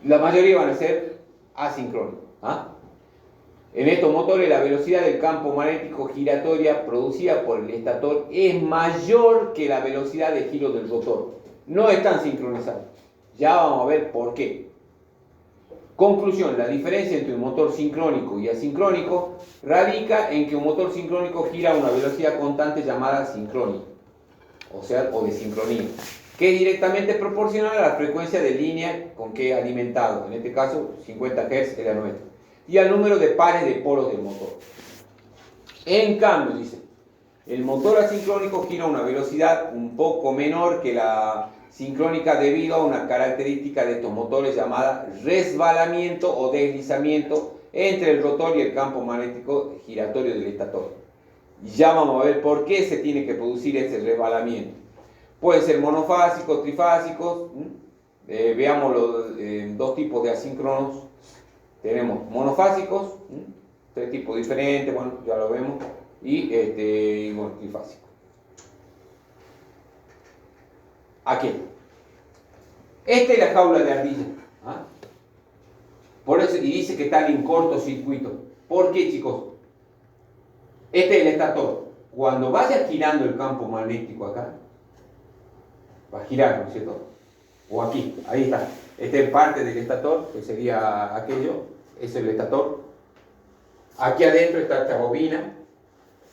la mayoría van a ser asincrónicos. ¿Ah? En estos motores la velocidad del campo magnético giratoria producida por el estator es mayor que la velocidad de giro del rotor. No están sincronizados. Ya vamos a ver por qué. Conclusión, la diferencia entre un motor sincrónico y asincrónico radica en que un motor sincrónico gira a una velocidad constante llamada sincrónica, o de sincronía, que es directamente proporcional a la frecuencia de línea con que es alimentado, en este caso 50 Hz es la nuestra, y al número de pares de polos del motor. En cambio, dice, el motor asincrónico gira a una velocidad un poco menor que la sincrónica debido a una característica de estos motores llamada resbalamiento o deslizamiento entre el rotor y el campo magnético giratorio del estator. Y ya vamos a ver por qué se tiene que producir ese resbalamiento. Puede ser monofásico, trifásico. Veamos los dos tipos de asíncronos. Tenemos monofásicos, tres tipos diferentes, bueno, ya lo vemos, y bueno, trifásico. Aquí. Esta es la jaula de ardilla. ¿Ah? Por eso, y dice que está en cortocircuito. ¿Por qué, chicos? Este es el estator. Cuando vaya girando el campo magnético acá, va a girar, ¿no es cierto? O aquí, ahí está. Esta es parte del estator, que sería aquello, es el estator. Aquí adentro está esta bobina.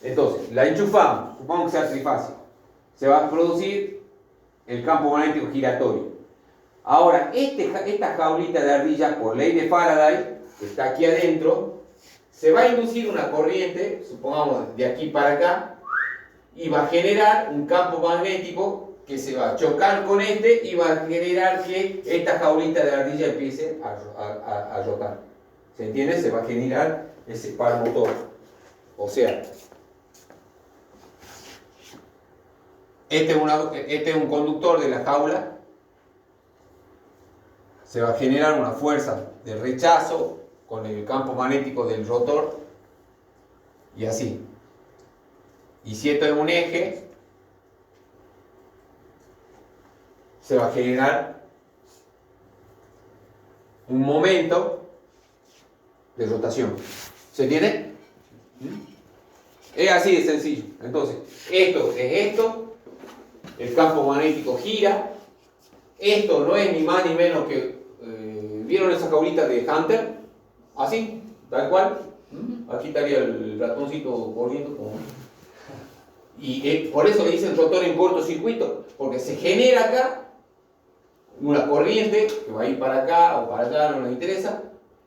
Entonces, la enchufamos, supongamos que sea trifásico. Se va a producir el campo magnético giratorio. Ahora, esta jaulita de ardilla, por ley de Faraday, que está aquí adentro, se va a inducir una corriente, supongamos de aquí para acá, y va a generar un campo magnético que se va a chocar con y va a generar que esta jaulita de ardilla empiece a rotar. ¿Se entiende? Se va a generar ese par motor. O sea, este es un conductor de la jaula. Se va a generar una fuerza de rechazo con el campo magnético del rotor y así. Y si esto es un eje, se va a generar un momento de rotación. ¿Se entiende? Es así de sencillo. Entonces, esto es esto, el campo magnético gira, esto no es ni más ni menos que, ¿vieron esa jaulita de Hunter? Así, tal cual. Aquí estaría el ratoncito corriendo como... Y por eso le dicen rotor en cortocircuito, porque se genera acá una corriente que va a ir para acá o para allá, no nos interesa.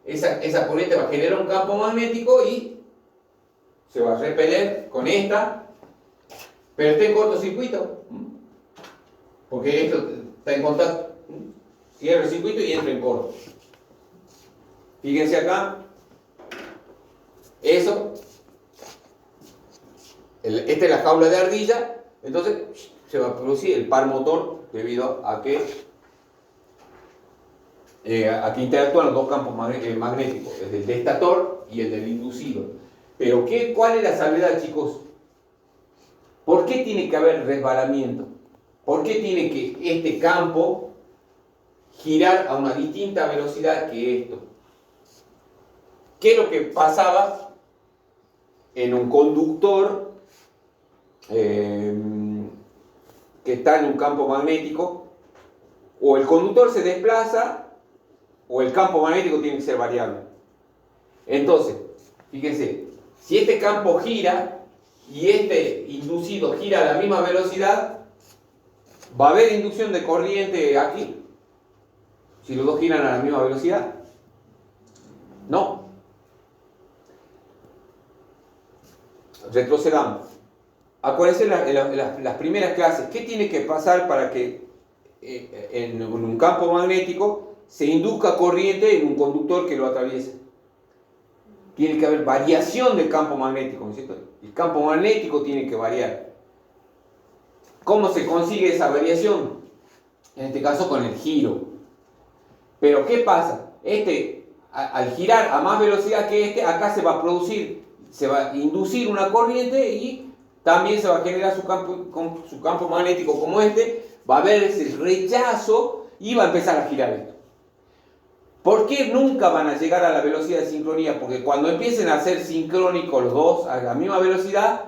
Esa corriente va a generar un campo magnético y se va a repeler con esta, pero está en cortocircuito, porque esto está en contacto. Cierra el circuito y entra en corto. Fíjense acá, eso. Esta es la jaula de ardilla, entonces se va a producir el par motor debido a que aquí interactúan los dos campos magnéticos, el del estator y el del inducido. Pero ¿cuál es la salvedad, chicos? ¿Por qué tiene que haber resbalamiento? ¿Por qué tiene que este campo girar a una distinta velocidad que esto? ¿Qué es lo que pasaba en un conductor que está en un campo magnético? O el conductor se desplaza o el campo magnético tiene que ser variable. Entonces, fíjense, si este campo gira y este inducido gira a la misma velocidad, va a haber inducción de corriente aquí. si los dos giran a la misma velocidad? No. Retrocedamos. Acuérdense las primeras clases. ¿Qué tiene que pasar para que en un campo magnético se induzca corriente en un conductor que lo atraviesa? Tiene que haber variación del campo magnético, ¿no es cierto? El campo magnético tiene que variar. ¿Cómo se consigue esa variación? En este caso con el giro. Pero ¿qué pasa? Al girar a más velocidad que acá se va a inducir una corriente y también se va a generar su campo magnético como va a haber ese rechazo y va a empezar a girar esto. ¿Por qué nunca van a llegar a la velocidad de sincronía? Porque cuando empiecen a ser sincrónicos los dos a la misma velocidad,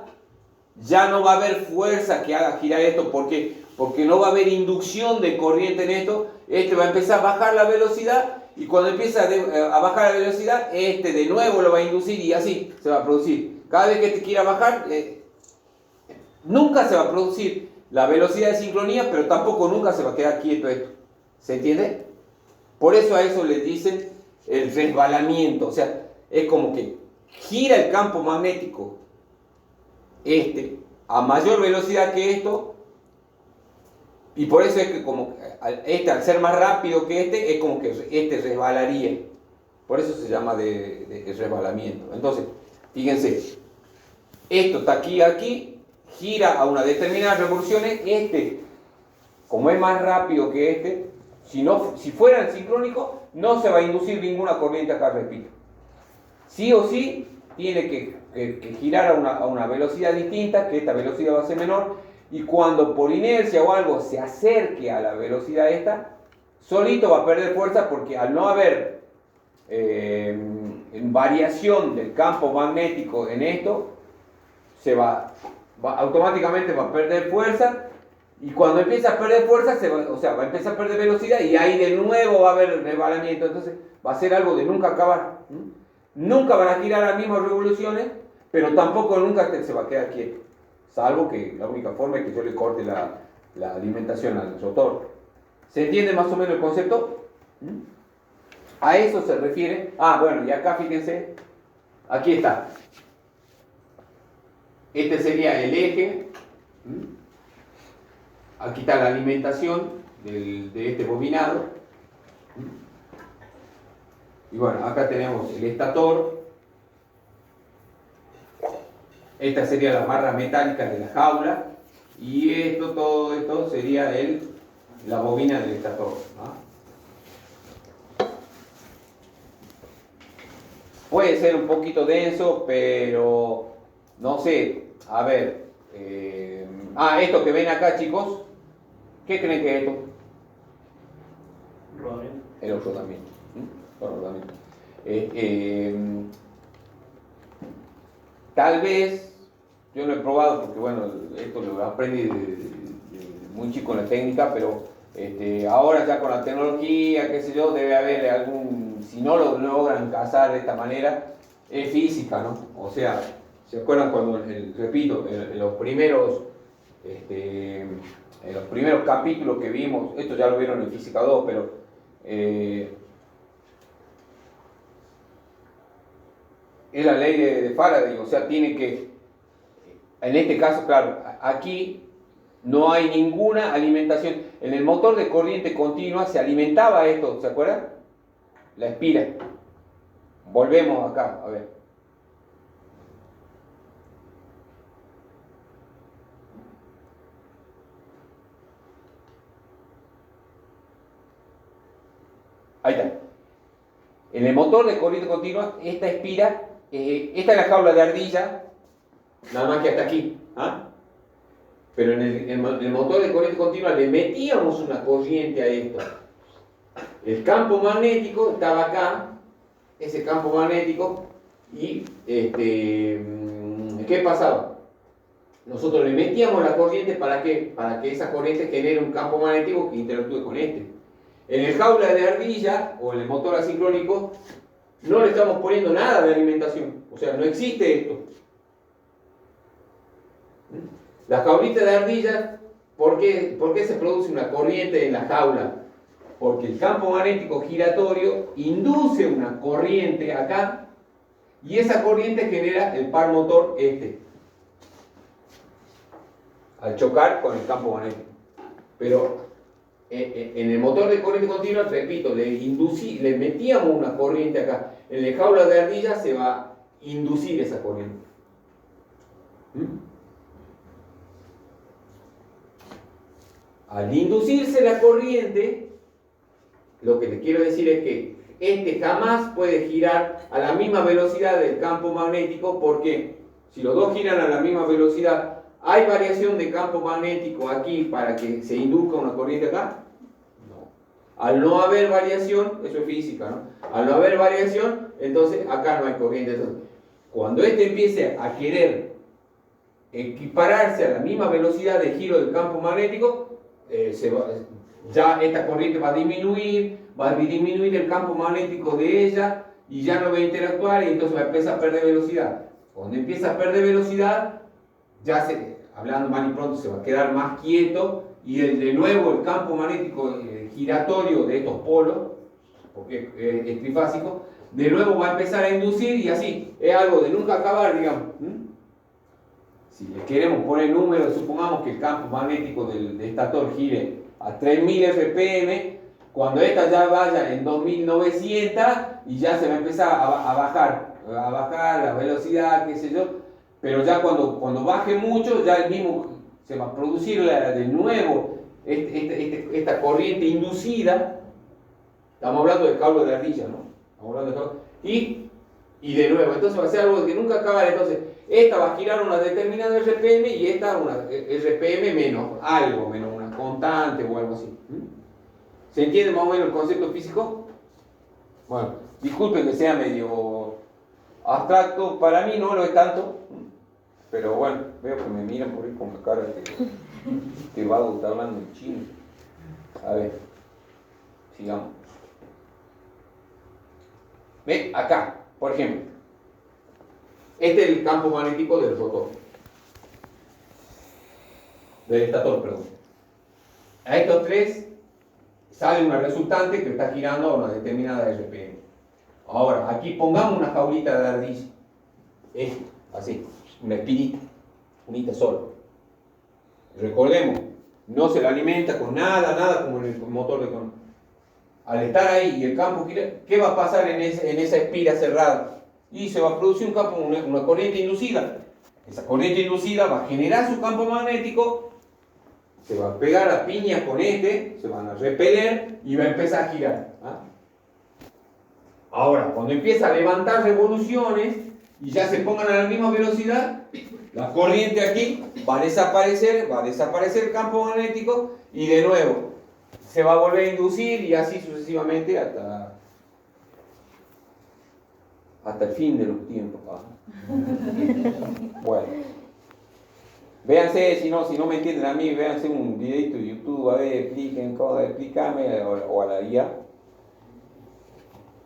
ya no va a haber fuerza que haga girar esto. ¿Por qué? Porque no va a haber inducción de corriente en esto. Va a empezar a bajar la velocidad y cuando empieza a bajar la velocidad, de nuevo lo va a inducir y así se va a producir. Cada vez que quiera bajar, nunca se va a producir la velocidad de sincronía, pero tampoco nunca se va a quedar quieto esto. ¿Se entiende? Por eso a eso le dicen el resbalamiento. O sea, es como que gira el campo magnético a mayor velocidad que esto, y por eso es que como al ser más rápido que es como que resbalaría. Por eso se llama de resbalamiento. Entonces, fíjense, esto está aquí, gira a una determinada revoluciones, como es más rápido que si fueran sincrónicos, no se va a inducir ninguna corriente acá, repito. Sí o sí, tiene que girar a una velocidad distinta, que esta velocidad va a ser menor, y cuando por inercia o algo se acerque a la velocidad solito va a perder fuerza porque al no haber variación del campo magnético en esto, automáticamente va a perder fuerza. Y cuando empieza a perder fuerza, va a empezar a perder velocidad y ahí de nuevo va a haber resbalamiento. Entonces va a ser algo de nunca acabar. Nunca van a girar las mismas revoluciones, pero tampoco nunca se va a quedar quieto. Salvo que la única forma es que yo le corte la alimentación al rotor. ¿Se entiende más o menos el concepto? A eso se refiere. Bueno, y acá fíjense, aquí está. Este sería el eje. Aquí está la alimentación de este bobinado. Y bueno, acá tenemos el estator. Esta sería la barra metálica de la jaula. Y todo esto sería la bobina del estator, ¿no? Puede ser un poquito denso, pero no sé. A ver. Esto que ven acá, chicos. ¿Qué creen que es esto? Rodamiento. El rodamiento. Rodamiento. Tal vez, yo no he probado porque bueno, esto lo aprendí de muy chico en la técnica, pero ahora ya con la tecnología, qué sé yo, debe haber si no lo logran cazar de esta manera, es física, ¿no? O sea, ¿se acuerdan cuando, repito, en los primeros capítulos que vimos, esto ya lo vieron en Física 2, pero es la ley de Faraday, o sea, tiene que, en este caso, claro, aquí no hay ninguna alimentación. En el motor de corriente continua se alimentaba esto, ¿se acuerdan? La espira. Volvemos acá, a ver. Ahí está. En el motor de corriente continua, esta espira, esta es la jaula de ardilla, nada más que hasta aquí. Pero en el motor de corriente continua le metíamos una corriente a esto. El campo magnético estaba acá, ese campo magnético, y ¿qué pasaba? Nosotros le metíamos la corriente, ¿para qué? Para que esa corriente genere un campo magnético que interactúe con este. En el jaula de ardilla o en el motor asincrónico no le estamos poniendo nada de alimentación, o sea, no existe esto. La jaulita de ardilla, ¿por qué se produce una corriente en la jaula? Porque el campo magnético giratorio induce una corriente acá y esa corriente genera el par motor al chocar con el campo magnético. Pero en el motor de corriente continua, repito, le metíamos una corriente acá. En la jaula de ardilla se va a inducir esa corriente. Al inducirse la corriente, lo que les quiero decir es que jamás puede girar a la misma velocidad del campo magnético, porque si los dos giran a la misma velocidad, ¿hay variación de campo magnético aquí para que se induzca una corriente acá? No. Al no haber variación, eso es física, ¿no? Al no haber variación, entonces acá no hay corriente. Entonces, cuando empiece a querer equipararse a la misma velocidad de giro del campo magnético, ya esta corriente va a disminuir el campo magnético de ella y ya no va a interactuar y entonces va a empezar a perder velocidad. Cuando empieza a perder velocidad, hablando mal y pronto, se va a quedar más quieto y de nuevo el campo magnético giratorio de estos polos, porque es trifásico, de nuevo va a empezar a inducir y así, es algo de nunca acabar, digamos. Si le queremos poner números, supongamos que el campo magnético del estator gire a 3000 RPM, cuando esta ya vaya en 2900 y ya se va a empezar a bajar la velocidad, qué sé yo, pero ya cuando baje mucho, ya el mismo se va a producir de nuevo esta corriente inducida. Estamos hablando de cable de ardilla, ¿no? Estamos hablando de cable. Y de nuevo, entonces va a ser algo que nunca acabará. Entonces, esta va a girar una determinada RPM y esta una RPM menos, algo menos, una constante o algo así. ¿Se entiende más o menos el concepto físico? Bueno, disculpen que sea medio abstracto, para mí no lo es tanto, pero bueno, veo que me miran por ahí con la cara que vago está hablando en chino. A ver, sigamos. ¿Ve? Acá, por ejemplo, este es el campo magnético del rotor, del estator, perdón. A estos tres sale una resultante que está girando a una determinada RPM. Ahora, aquí pongamos una jaulita de ardilla, así, una espinita, unita solo. Recordemos, no se la alimenta con nada como en el motor de control. Al estar ahí y el campo gira, ¿qué va a pasar en esa espira cerrada? Y se va a producir un campo, una corriente inducida. Esa corriente inducida va a generar su campo magnético, se va a pegar a piña con se van a repeler y va a empezar a girar. Ahora, cuando empieza a levantar revoluciones y ya se pongan a la misma velocidad, la corriente aquí va a desaparecer el campo magnético y de nuevo se va a volver a inducir y así sucesivamente hasta el fin de los tiempos. Bueno, véanse, si no me entienden a mí, véanse un videito de YouTube, a ver, explícame o a la guía.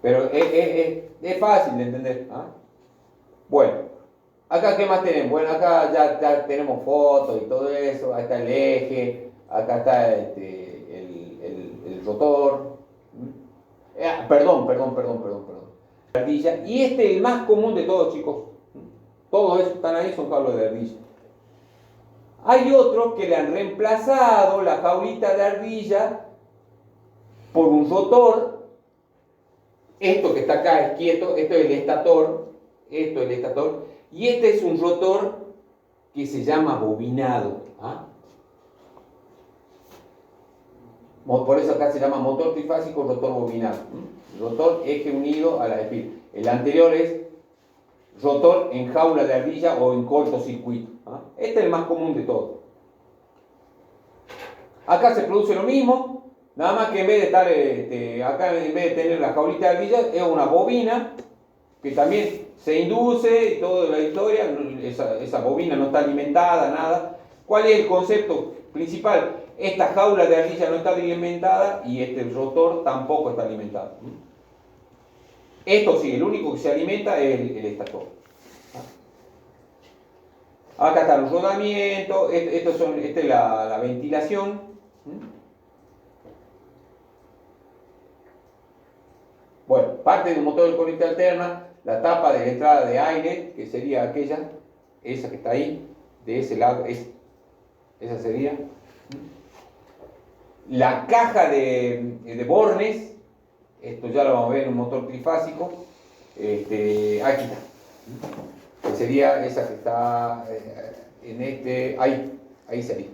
Pero es fácil de entender. Bueno, acá ¿qué más tenemos? Bueno, acá ya tenemos fotos y todo eso, acá está el eje, acá está el rotor. Perdón. Ardilla. Y este es el más común de todos, chicos. Todos esos que están ahí son cables de ardilla. Hay otros que le han reemplazado la jaulita de ardilla por un rotor. Esto que está acá es quieto, esto es el estator, y este es un rotor que se llama bobinado. Por eso acá se llama motor trifásico, rotor bobinado. Rotor eje unido a la espira. El anterior es rotor en jaula de ardilla o en cortocircuito. Este es el más común de todos. Acá se produce lo mismo, nada más que en vez de estar acá, en vez de tener la jaulita de ardilla, es una bobina que también se induce y toda la historia. Esa bobina no está alimentada, nada. ¿Cuál es el concepto principal? Esta jaula de ardilla no está alimentada y este rotor tampoco está alimentado. Esto sí, el único que se alimenta es el estator. Acá están los rodamientos, esta es la ventilación. parte de un motor de corriente alterna, la tapa de la entrada de aire, que sería aquella, esa que está ahí, de ese lado, esa sería. La caja de bornes, esto ya lo vamos a ver en un motor trifásico, aquí está, que sería esa que está ahí sería.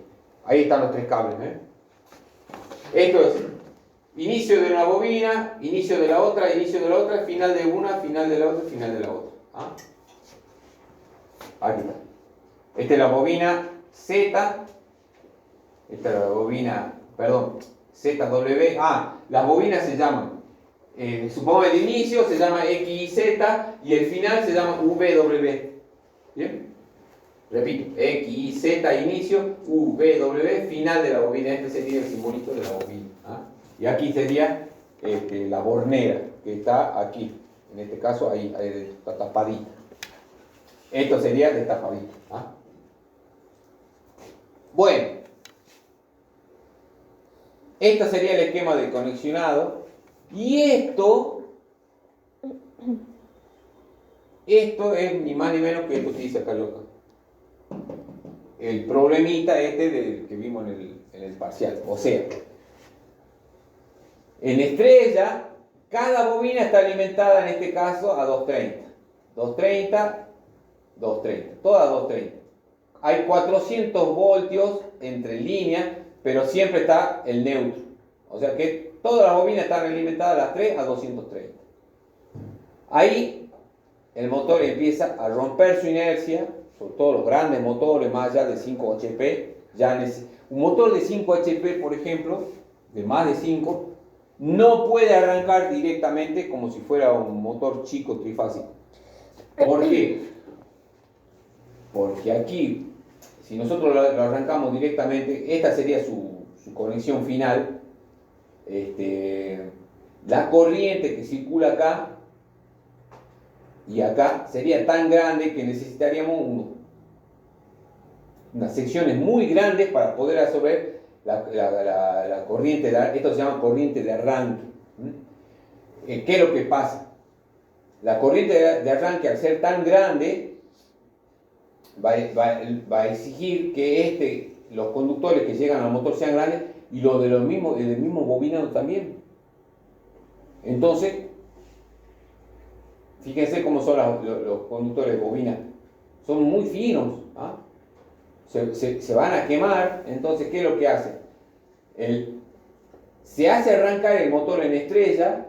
Ahí están los tres cables. Esto es inicio de una bobina, inicio de la otra, final de una, final de la otra, final de la otra. Aquí está. Esta es la bobina Z, esta es la bobina, perdón, ZW. Las bobinas se llaman, supongo el inicio se llama XYZ y el final se llama VW. ¿Bien? Repito, XYZ inicio, VW final de la bobina. Este sería el simbolito de la bobina. Y aquí sería la bornera, que está aquí. En este caso, ahí está tapadita. Esto sería destapadito. Bueno, este sería el esquema de conexionado. Y esto es ni más ni menos que esto que dice acá loca. El problemita que vimos en el parcial. O sea, en estrella, cada bobina está alimentada en este caso a 230. 230, 230. Todas 230. Hay 400 voltios entre líneas, pero siempre está el neutro. O sea que todas las bobinas están alimentadas las 3 a 230. Ahí el motor empieza a romper su inercia, sobre todo los grandes motores más allá de 5 HP. Un motor de 5 HP, por ejemplo, de más de 5, no puede arrancar directamente como si fuera un motor chico trifásico. ¿Por qué? Porque aquí, si nosotros lo arrancamos directamente, esta sería su conexión final. La corriente que circula acá y acá sería tan grande que necesitaríamos unas secciones muy grandes para poder absorber la corriente. Esto se llama corriente de arranque. ¿Qué es lo que pasa? La corriente de arranque, al ser tan grande, va a exigir que los conductores que llegan al motor sean grandes y los del mismo bobinado también. Entonces, fíjense cómo son los conductores de bobina. Son muy finos. Se van a quemar. Entonces, ¿qué es lo que hace? Se hace arrancar el motor en estrella.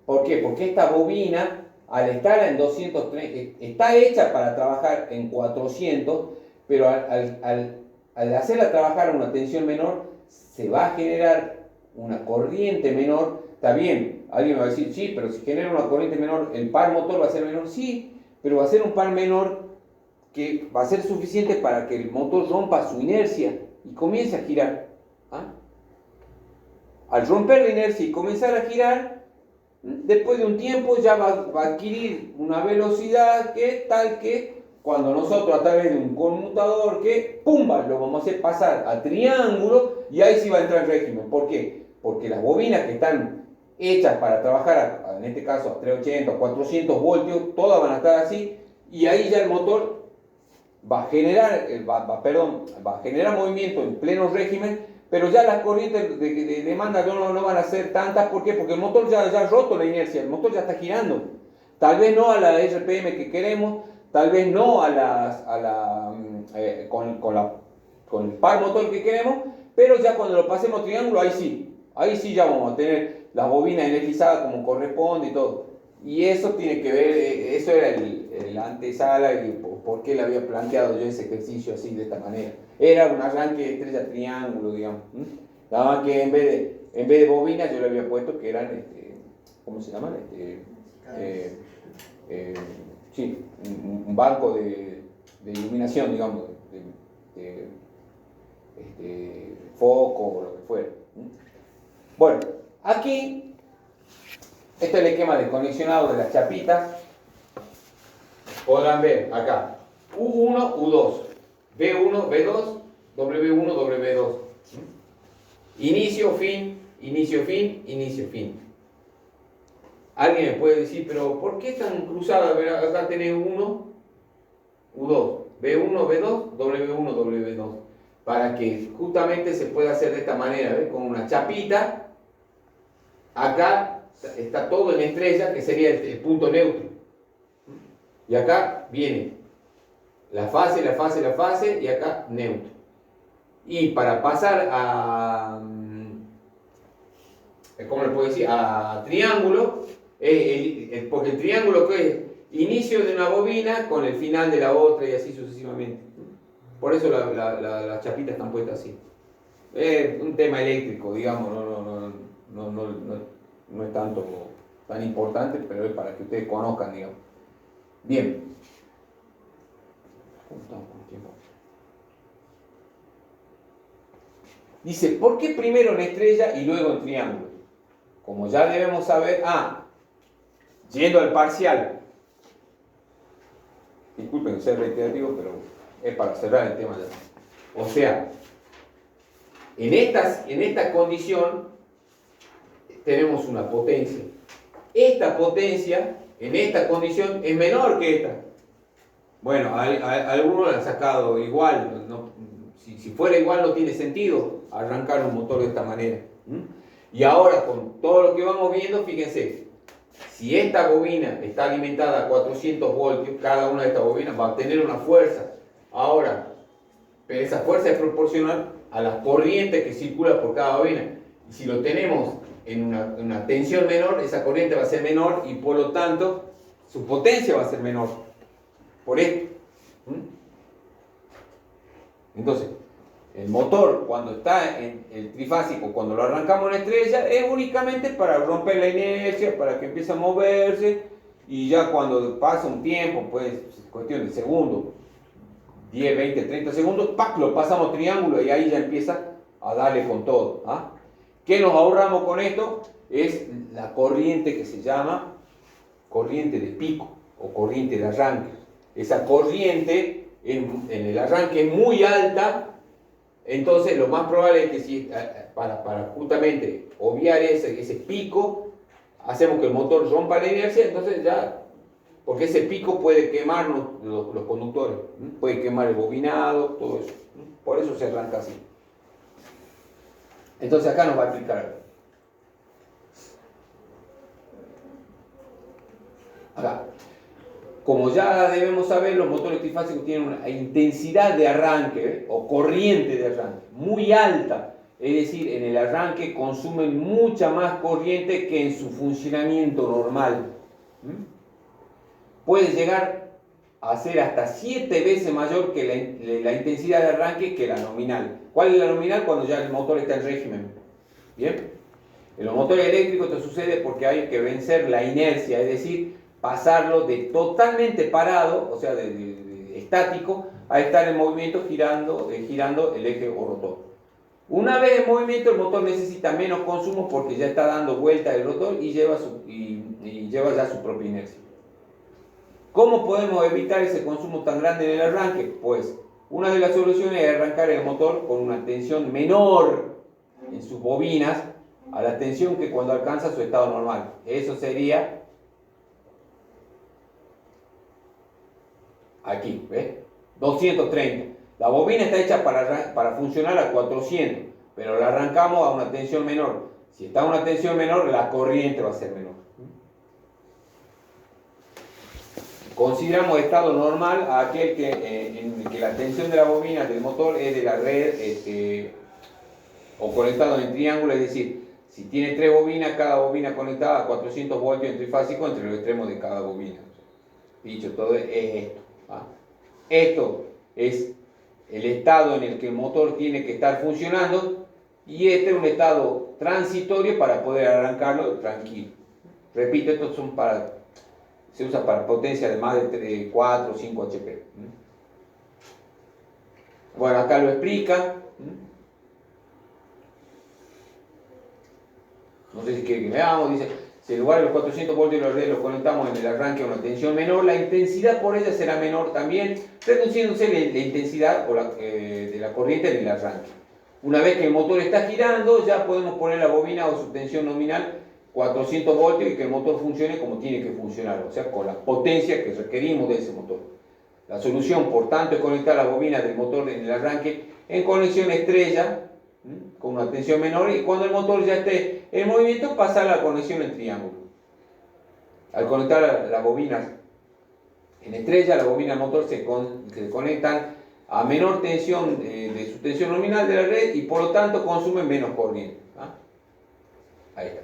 ¿Por qué? Porque esta bobina, al estar en 230, está hecha para trabajar en 400, pero al hacerla trabajar a una tensión menor, se va a generar una corriente menor. Está bien, alguien me va a decir, sí, pero si genera una corriente menor, ¿el par motor va a ser menor? Sí, pero va a ser un par menor que va a ser suficiente para que el motor rompa su inercia y comience a girar. Al romper la inercia y comenzar a girar, después de un tiempo ya va a adquirir una velocidad tal que cuando nosotros a través de un conmutador ¡pumba!, lo vamos a hacer pasar a triángulo y ahí sí va a entrar el régimen. ¿Por qué? Porque las bobinas que están hechas para trabajar, en este caso a 380 o 400 voltios, todas van a estar así y ahí ya el motor va a generar movimiento en pleno régimen, pero ya las corrientes de demanda no van a ser tantas. ¿Por qué? Porque el motor ya ha roto la inercia, el motor ya está girando. Tal vez no a la RPM que queremos, tal vez no con el par motor que queremos, pero ya cuando lo pasemos a triángulo, ahí sí ya vamos a tener la bobina energizada como corresponde y todo. Y eso tiene que ver, eso era la antesala y por qué le había planteado yo ese ejercicio así, de esta manera. Era un arranque de estrella triángulo, digamos. Nada más que en vez de bobinas yo le había puesto que eran, ¿cómo se llaman? Sí, un banco de iluminación, digamos, foco o lo que fuera. Bueno, aquí, este es el esquema de conexionado de las chapitas. Podrán ver acá, U1, U2, B1, B2, W1, W2. Inicio, fin, inicio, fin, inicio, fin. Alguien me puede decir, pero ¿por qué están cruzadas? Acá tenés uno, U2, B1, B2, W1, W2. Para que justamente se pueda hacer de esta manera, ¿ves? Con una chapita. Acá está todo en estrella, que sería el punto neutro. Y acá viene la fase, la fase, la fase, y acá neutro. Y para pasar a, ¿cómo le puedo decir? A triángulo, porque el triángulo que es inicio de una bobina con el final de la otra y así sucesivamente. Por eso las chapitas están puestas así. Es un tema eléctrico, digamos, no es tanto tan importante, pero es para que ustedes conozcan, digamos. Bien. ¿Cómo estamos con el tiempo? Dice, ¿por qué primero en estrella y luego en triángulo? Como ya debemos saber, yendo al parcial. Disculpen ser reiterativo, pero es para cerrar el tema ya. O sea, en esta condición tenemos una potencia. Esta potencia, en esta condición, es menor que esta. Bueno, algunos la han sacado igual. Si fuera igual no tiene sentido arrancar un motor de esta manera. Y ahora, con todo lo que vamos viendo, fíjense, si esta bobina está alimentada a 400 voltios, cada una de estas bobinas va a tener una fuerza. Ahora, pero esa fuerza es proporcional a las corrientes que circulan por cada bobina. Y si lo tenemos en una tensión menor, esa corriente va a ser menor y por lo tanto su potencia va a ser menor. Por esto. Entonces, el motor cuando está en el trifásico, cuando lo arrancamos en estrella, es únicamente para romper la inercia, para que empiece a moverse y ya cuando pasa un tiempo, pues cuestión de segundos, 10, 20, 30 segundos, ¡pac!, lo pasamos a triángulo y ahí ya empieza a darle con todo. ¿Qué nos ahorramos con esto? Es la corriente que se llama corriente de pico o corriente de arranque. Esa corriente en el arranque es muy alta, entonces lo más probable es que si, para justamente obviar ese pico, hacemos que el motor rompa la inercia, entonces ya, porque ese pico puede quemar los conductores, puede quemar el bobinado, todo eso. Por eso se arranca así. Entonces acá nos va a explicar algo. Acá. Como ya debemos saber, los motores trifásicos tienen una intensidad de arranque o corriente de arranque muy alta. Es decir, en el arranque consumen mucha más corriente que en su funcionamiento normal. Puede llegar a ser hasta 7 veces mayor que la intensidad de arranque que la nominal. ¿Cuál es la nominal? Cuando ya el motor está en régimen. ¿Bien? En los motores eléctricos esto sucede porque hay que vencer la inercia, es decir, pasarlo de totalmente parado, o sea, de estático, a estar en movimiento girando el eje o rotor. Una vez en movimiento, el motor necesita menos consumo porque ya está dando vuelta el rotor y lleva ya su propia inercia. ¿Cómo podemos evitar ese consumo tan grande en el arranque? Pues una de las soluciones es arrancar el motor con una tensión menor en sus bobinas a la tensión que cuando alcanza su estado normal. Eso sería aquí, ¿ves? 230. La bobina está hecha para funcionar a 400, pero la arrancamos a una tensión menor. Si está a una tensión menor, la corriente va a ser menor. Consideramos estado normal a aquel en que la tensión de la bobina del motor es de la red o conectado en triángulo, es decir, si tiene 3 bobinas, cada bobina conectada a 400 voltios en trifásico entre los extremos de cada bobina. Dicho todo, es esto. Esto es el estado en el que el motor tiene que estar funcionando y este es un estado transitorio para poder arrancarlo tranquilo. Repito, estos se usa para potencia de más de 4 o 5 HP. Bueno, acá lo explica. No sé si quiere que veamos, dice, si en lugar de los 400 voltios de la red los conectamos en el arranque a una tensión menor, la intensidad por ella será menor también, reduciéndose la intensidad de la corriente en el arranque. Una vez que el motor está girando, ya podemos poner la bobina o su tensión nominal 400 voltios y que el motor funcione como tiene que funcionar, o sea, con la potencia que requerimos de ese motor. La solución, por tanto, es conectar las bobinas del motor en el arranque en conexión estrella, con una tensión menor, y cuando el motor ya esté en movimiento, pasar a la conexión en triángulo. Al conectar las bobinas en estrella, las bobinas del motor se conectan a menor tensión de su tensión nominal de la red y por lo tanto consumen menos corriente. ¿Ah? Ahí está.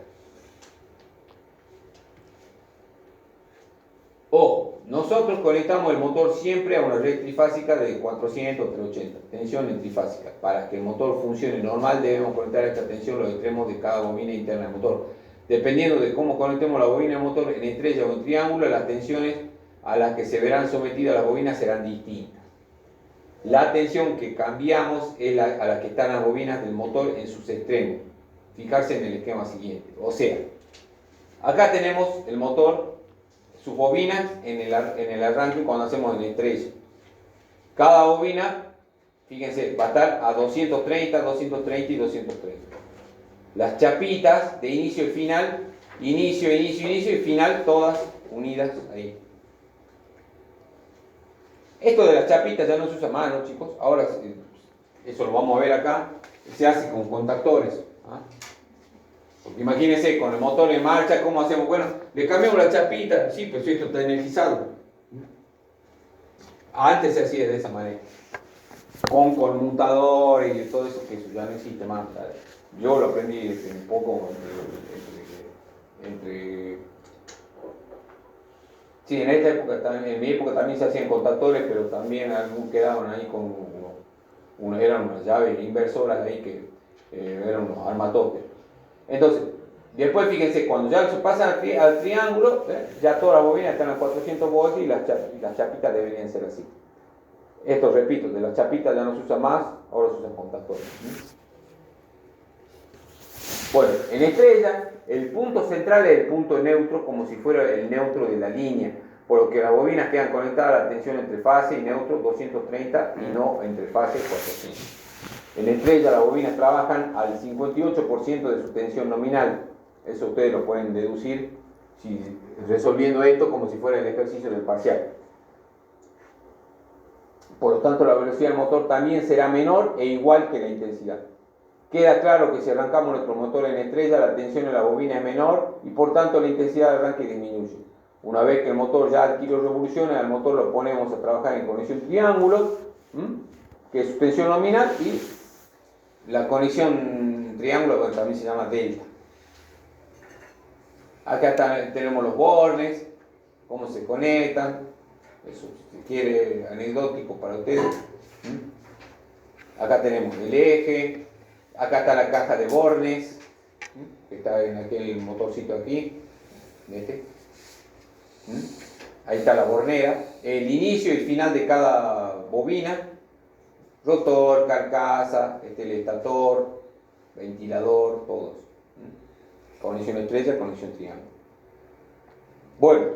Ojo, nosotros conectamos el motor siempre a una red trifásica de 400 380, tensión en trifásica. Para que el motor funcione normal debemos conectar a esta tensión los extremos de cada bobina interna del motor. Dependiendo de cómo conectemos la bobina del motor en estrella o en triángulo, las tensiones a las que se verán sometidas las bobinas serán distintas. La tensión que cambiamos es a la que están las bobinas del motor en sus extremos. Fijarse en el esquema siguiente. O sea, acá tenemos el motor, sus bobinas en el arranque cuando hacemos en estrella. Cada bobina, fíjense, va a estar a 230, 230 y 230. Las chapitas de inicio y final, inicio y final, todas unidas ahí. Esto de las chapitas ya no se usa más, ¿no, chicos? Ahora, eso lo vamos a ver acá, se hace con contactores. ¿Ah? Porque imagínense, con el motor en marcha, ¿cómo hacemos? Bueno, le cambiamos la chapita, sí, pero esto está energizado. Antes se hacía de esa manera, con conmutadores y todo eso, que eso ya no existe más. ¿Sabes? Yo lo aprendí un poco sí, en esta época, en mi época también se hacían contactores, pero también algunos quedaban ahí con eran unas llaves inversoras ahí que eran unos armatoques. Entonces, después fíjense, cuando ya se pasa al triángulo, ya todas las bobinas están a 400 voltios y las chapitas deberían ser así. Esto, repito, de las chapitas ya no se usa más, ahora se usan contactores. Bueno, en estrella, el punto central es el punto neutro, como si fuera el neutro de la línea, por lo que las bobinas quedan conectadas a la tensión entre fase y neutro 230 y no entre fase 400. En estrella las bobinas trabajan al 58% de su tensión nominal. Eso ustedes lo pueden deducir resolviendo esto como si fuera el ejercicio del parcial. Por lo tanto, la velocidad del motor también será menor e igual que la intensidad. Queda claro que si arrancamos nuestro motor en estrella, la tensión en la bobina es menor y por tanto la intensidad de arranque disminuye. Una vez que el motor ya adquirió revoluciones, al motor lo ponemos a trabajar en conexión triángulo, que es su tensión nominal, y la conexión triángulo también se llama delta. Acá tenemos los bornes, cómo se conectan, eso si quiere anecdótico para ustedes. Acá tenemos el eje, acá está la caja de bornes, que está en aquel motorcito aquí, ahí está la bornera, el inicio y el final de cada bobina, rotor, carcasa, el estator, ventilador, todos. Conexión estrella, conexión triángulo. Bueno,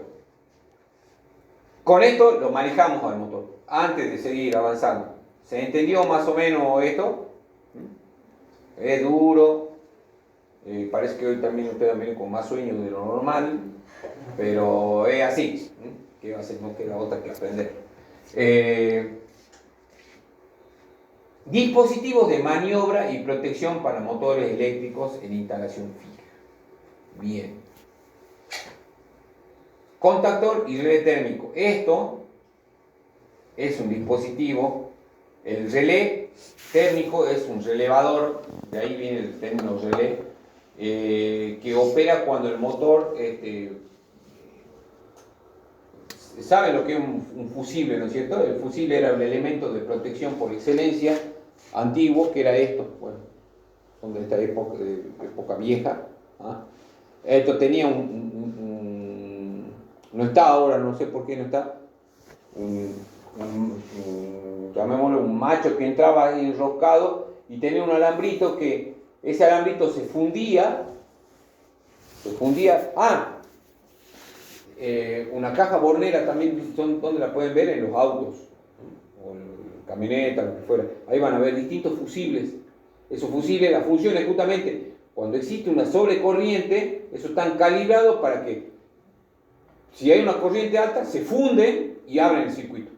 con esto lo manejamos al motor. Antes de seguir avanzando, ¿se entendió más o menos esto? Es duro, parece que hoy también ustedes vienen con más sueño de lo normal, pero es así, que va a ser, no queda otra que aprender. Dispositivos de maniobra y protección para motores eléctricos en instalación fija. Bien. Contactor y relé térmico. Esto es un dispositivo. El relé térmico es un relevador, de ahí viene el término relé, que opera cuando el motor, ¿saben lo que es un fusible, no es cierto? El fusible era un elemento de protección por excelencia, antiguo, que era esto, bueno, son de esta época vieja. ¿Ah? Esto tenía no está ahora, no sé por qué no está, llamémoslo un macho que entraba ahí enroscado y tenía un alambrito que ese alambrito se fundía, una caja bornera también, donde la pueden ver en los autos, o en camionetas, lo que fuera, ahí van a ver distintos fusibles. Esos fusibles, la función es justamente, cuando cuando existe una sobrecorriente, eso están calibrados para que si hay una corriente alta, se funden y abren el circuito.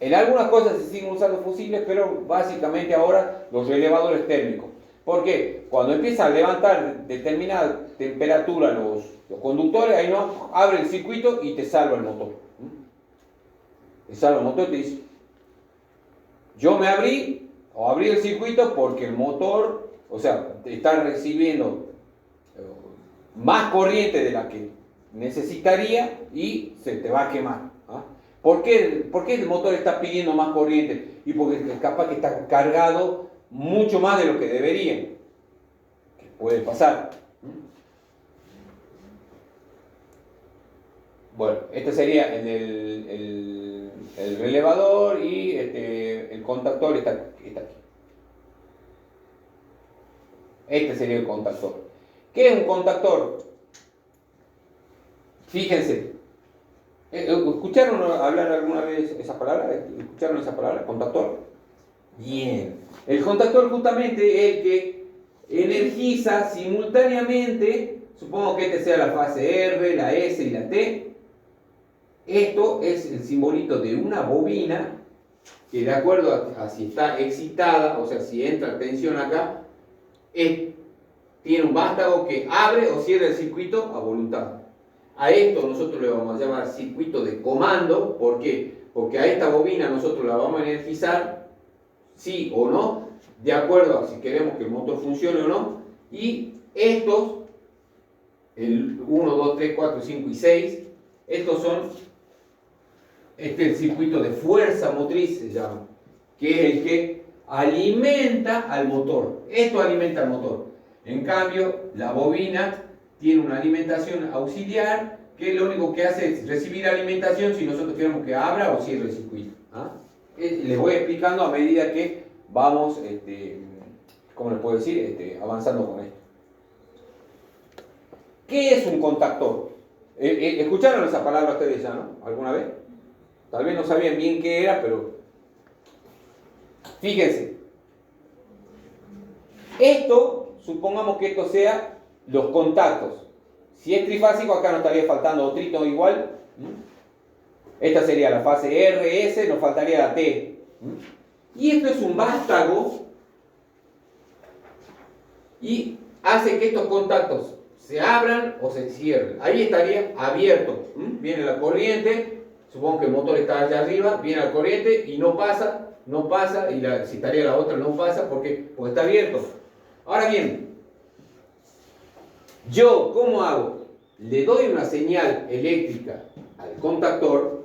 En algunas cosas se siguen usando fusibles, pero básicamente ahora los relevadores térmicos. Porque cuando empiezan a levantar determinada temperatura los conductores, ahí no abre el circuito y te salva el motor. Te salva el motor y te dice, yo me abrí el circuito porque el motor, o sea, está recibiendo más corriente de la que necesitaría y se te va a quemar. ¿Por qué el motor está pidiendo más corriente? Y porque es capaz que está cargado mucho más de lo que debería. Que puede pasar. Bueno, este sería el relevador y el contactor está aquí. Este sería el contactor. ¿Qué es un contactor? Fíjense. ¿Escucharon hablar alguna vez esa palabra? ¿Escucharon esa palabra? ¿Contactor? Bien. El contactor justamente es el que energiza simultáneamente, supongo que este sea la fase R, la S y la T. Esto es el simbolito de una bobina que de acuerdo a si está excitada, o sea, si entra tensión acá, tiene un vástago que abre o cierra el circuito a voluntad. A esto nosotros le vamos a llamar circuito de comando. ¿Por qué? Porque a esta bobina nosotros la vamos a energizar, sí o no, de acuerdo a si queremos que el motor funcione o no. Y estos, el 1, 2, 3, 4, 5 y 6, estos son, este es el circuito de fuerza motriz, se llama, que es el que alimenta al motor. Esto alimenta al motor. En cambio, la bobina tiene una alimentación auxiliar que lo único que hace es recibir alimentación si nosotros queremos que abra o cierre el circuito. Les voy explicando a medida que vamos, ¿cómo les puedo decir? Avanzando con esto. ¿Qué es un contactor? ¿Escucharon esa palabra ustedes ya, no? ¿Alguna vez? Tal vez no sabían bien qué era, pero fíjense. Esto, supongamos que esto sea los contactos. Si es trifásico, acá nos estaría faltando otro trítono igual. Esta sería la fase R, S, nos faltaría la T. Y esto es un vástago y hace que estos contactos se abran o se cierren. Ahí estaría abierto. Viene la corriente, supongo que el motor está allá arriba, viene la corriente y no pasa, y si estaría la otra no pasa porque está abierto. Ahora bien, yo, ¿cómo hago? Le doy una señal eléctrica al contactor.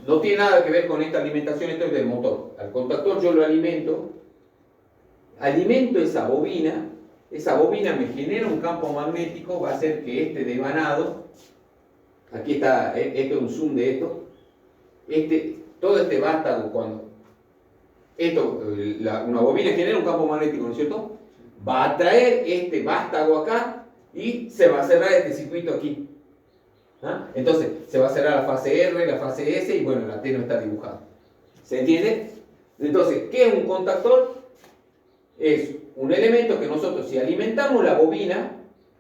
No tiene nada que ver con esta alimentación, esto es del motor. Al contactor yo lo alimento esa bobina me genera un campo magnético, va a hacer que este devanado, aquí está, esto es un zoom de esto, todo este vástago, cuando una bobina genera un campo magnético, ¿no es cierto? Va a traer este vástago acá y se va a cerrar este circuito aquí. Entonces se va a cerrar la fase R, la fase S y bueno, la T no está dibujada. ¿Se entiende? Entonces, ¿qué es un contactor? Es un elemento que nosotros, si alimentamos la bobina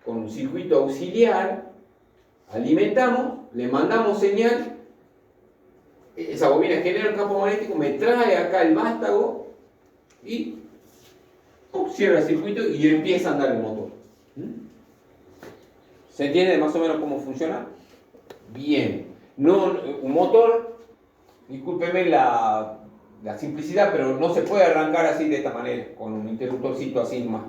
con un circuito auxiliar, alimentamos, le mandamos señal, esa bobina genera un campo magnético, me trae acá el vástago y cierra el circuito y empieza a andar el motor. ¿Se entiende más o menos cómo funciona? Bien. No, un motor, discúlpeme la simplicidad, pero no se puede arrancar así de esta manera, con un interruptorcito así más.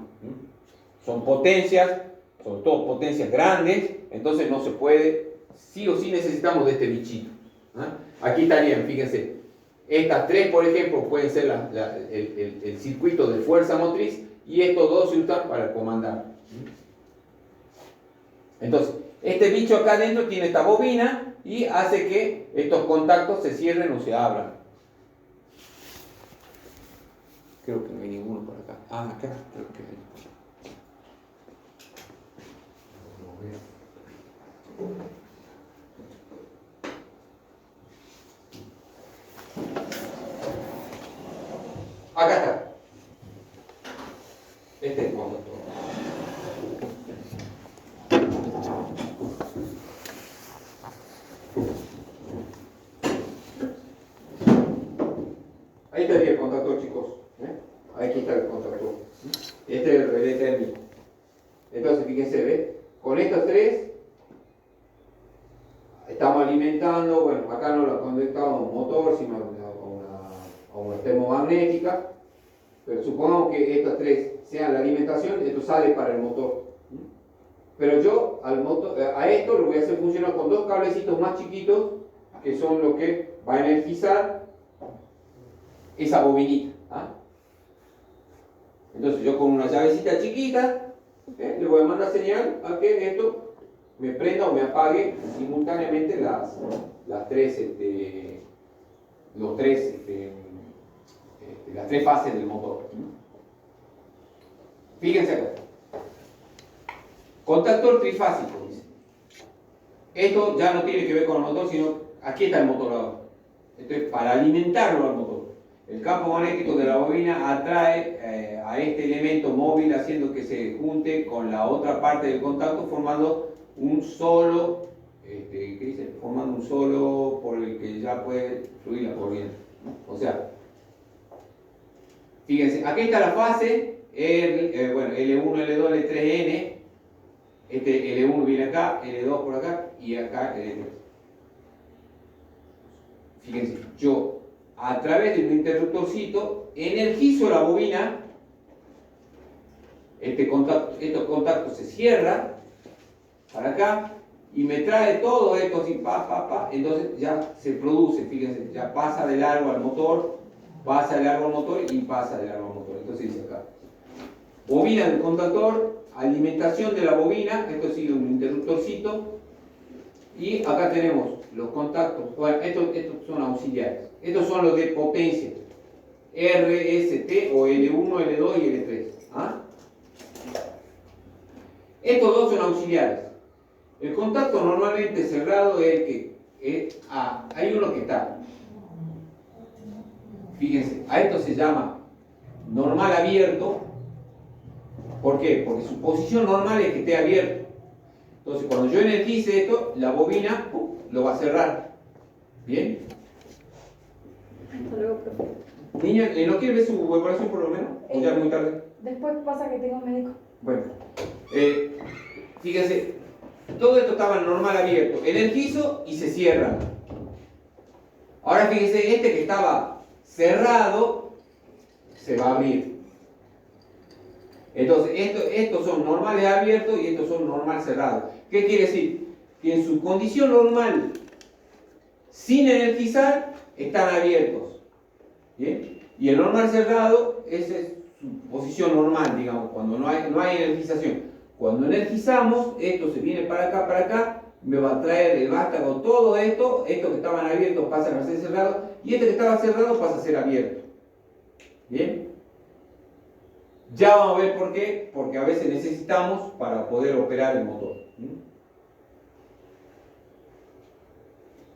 Son potencias, sobre todo potencias grandes, entonces no se puede, sí o sí necesitamos de este bichito. Aquí estarían, fíjense, estas tres, por ejemplo, pueden ser el circuito de fuerza motriz y estos dos se usan para comandar. Entonces, este bicho acá adentro tiene esta bobina y hace que estos contactos se cierren o se abran. Creo que no hay ninguno por acá. Acá creo que hay. Acá está. Ahí estaría el contactor, chicos. Aquí está el contactor. Este es el relé térmico. Entonces, fíjense, ¿ve? Con estos tres estamos alimentando, bueno, acá no lo conectamos a un motor, sino a una termomagnética, pero supongamos que estas tres sean la alimentación, esto sale para el motor. Pero yo a esto lo voy a hacer funcionar con dos cablecitos más chiquitos, que son los que va a energizar esa bobinita. Entonces yo con una llavecita chiquita le voy a mandar señal a que esto me prenda o me apague simultáneamente las tres fases del motor. Fíjense acá. Contactor trifásico, dice. Esto ya no tiene que ver con el motor, sino aquí está el motor ahora. Esto es para alimentarlo al motor. El campo magnético de la bobina atrae a este elemento móvil, haciendo que se junte con la otra parte del contacto, formando un solo, ¿qué dice? Formando un solo por el que ya puede fluir la corriente. O sea, fíjense, aquí está la fase, bueno, L1, L2, L3, N. Este L1 viene acá, L2 por acá y acá L3. Fíjense, yo a través de un interruptorcito energizo la bobina, estos contactos se cierran para acá y me trae todo esto así, entonces ya se produce, fíjense, ya pasa de largo al motor, pasa de largo al motor y pasa de largo al motor. Entonces dice acá, bobina del contactor, alimentación de la bobina, esto sigue un interruptorcito, y acá tenemos los contactos, bueno, estos son auxiliares, estos son los de potencia, RST o L1, L2 y L3. Estos dos son auxiliares. El contacto normalmente cerrado es el que hay uno que está, fíjense, a esto se llama normal abierto. ¿Por qué? Porque su posición normal es que esté abierto. Entonces, cuando yo energice esto, la bobina lo va a cerrar. ¿Bien? Hasta luego, profe. Niña, ¿no quiere ver su evaluación por lo menos? ¿O ya es muy tarde? Después pasa que tengo médico. Bueno, fíjense, todo esto estaba normal abierto. Energizo y se cierra. Ahora fíjense, este que estaba cerrado se va a abrir. Entonces, estos son normales abiertos y estos son normal cerrados. ¿Qué quiere decir? Que en su condición normal, sin energizar, están abiertos. ¿Bien? Y el normal cerrado, esa es su posición normal, digamos, cuando no hay energización. Cuando energizamos, esto se viene para acá, me va a traer el vástago, todo esto, estos que estaban abiertos pasan a ser cerrados, y este que estaba cerrado pasa a ser abierto. ¿Bien? Ya vamos a ver por qué, porque a veces necesitamos para poder operar el motor.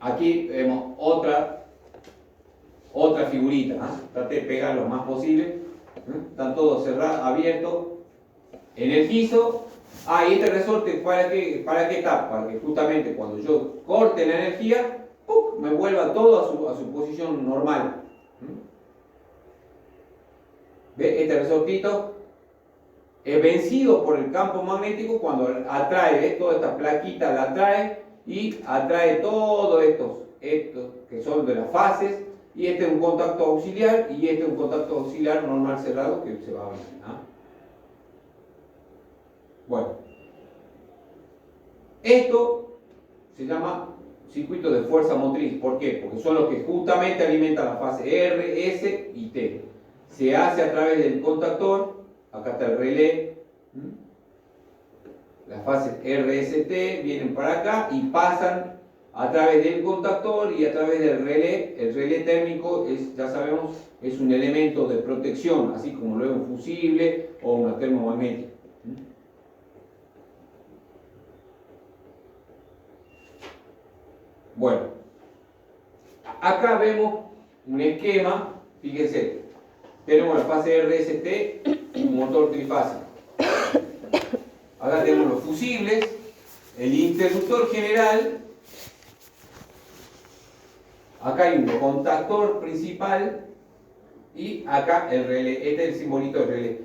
Aquí vemos otra figurita. Traté de pegar lo más posible. Están todos cerrados, abiertos. Energizo. Y este resorte, ¿para qué está? Para que justamente cuando yo corte la energía, me vuelva todo a su posición normal. ¿Ve? Este resortito es vencido por el campo magnético cuando atrae, toda esta plaquita la atrae y atrae todos estos que son de las fases, y este es un contacto auxiliar y este es un contacto auxiliar normal cerrado que se va a abrir. Bueno, esto se llama circuito de fuerza motriz. ¿Por qué? Porque son los que justamente alimentan la fase R, S y T. Se hace a través del contactor. Acá está el relé. Las fases RST vienen para acá y pasan a través del contactor y a través del relé. El relé térmico, ya sabemos, es un elemento de protección, así como lo es un fusible o una termomagnética. Bueno, acá vemos un esquema, fíjense, tenemos la fase RST y un motor trifásico. Acá tenemos los fusibles, el interruptor general, acá hay un contactor principal Y acá el relé, este es el simbolito del relé.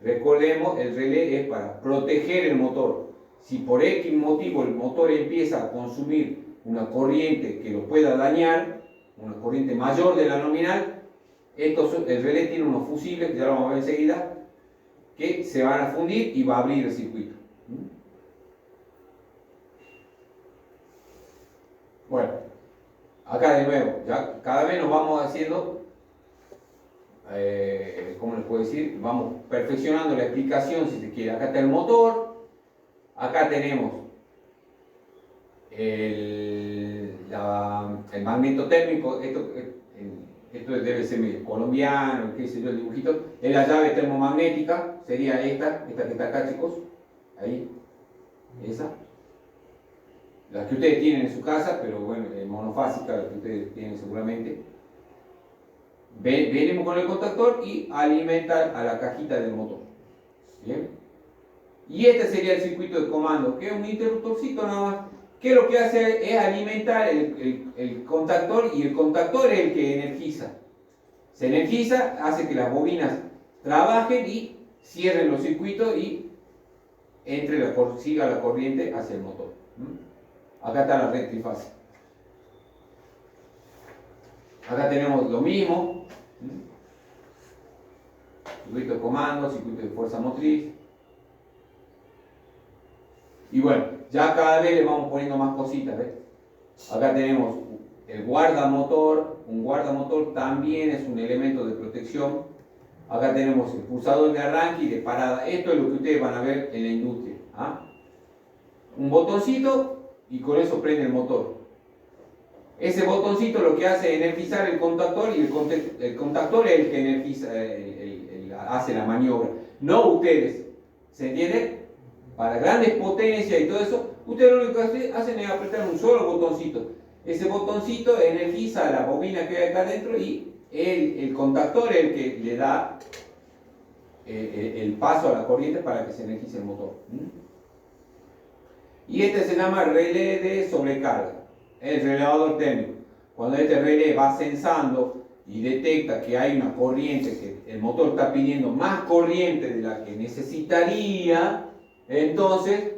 Recordemos, el relé es para proteger el motor. Si por X motivo el motor empieza a consumir una corriente que lo pueda dañar, una corriente mayor de la nominal, el relé tiene unos fusibles, que ya lo vamos a ver enseguida, que se van a fundir y va a abrir el circuito. Bueno, acá de nuevo, ya cada vez nos vamos haciendo, ¿cómo les puedo decir? Vamos perfeccionando la explicación si se quiere. Acá está el motor, acá tenemos el magneto térmico, esto debe ser colombiano, qué sé yo, el dibujito, es la llave termomagnética, sería esta que está acá, chicos, ahí, esa. La que ustedes tienen en su casa, pero bueno, monofásica, la que ustedes tienen seguramente. Venimos con el contactor y alimenta a la cajita del motor. ¿Bien? Y este sería el circuito de comando, que es un interruptorcito nada más, que lo que hace es alimentar el contactor, y el contactor es el que energiza. Se energiza, hace que las bobinas trabajen y cierren los circuitos y siga la corriente hacia el motor. Acá está la red trifásica. Acá tenemos lo mismo. Circuito de comando, circuito de fuerza motriz. Y bueno, ya cada vez le vamos poniendo más cositas, ¿ves? Acá tenemos el guardamotor. Un guardamotor también es un elemento de protección. Acá tenemos el pulsador de arranque y de parada. Esto es lo que ustedes van a ver en la industria. Un botoncito y con eso prende el motor. Ese botoncito lo que hace es energizar el contactor, y el contactor es el que energiza, hace la maniobra, no ustedes. ¿Se entiende? Para grandes potencias y todo eso, ustedes lo único que hacen es apretar un solo botoncito. Ese botoncito energiza la bobina que hay acá adentro, y el contactor es el que le da el paso a la corriente para que se energice el motor. Y este se llama relé de sobrecarga, el relevador térmico. Cuando este relé va sensando y detecta que hay una corriente, que el motor está pidiendo más corriente de la que necesitaría, entonces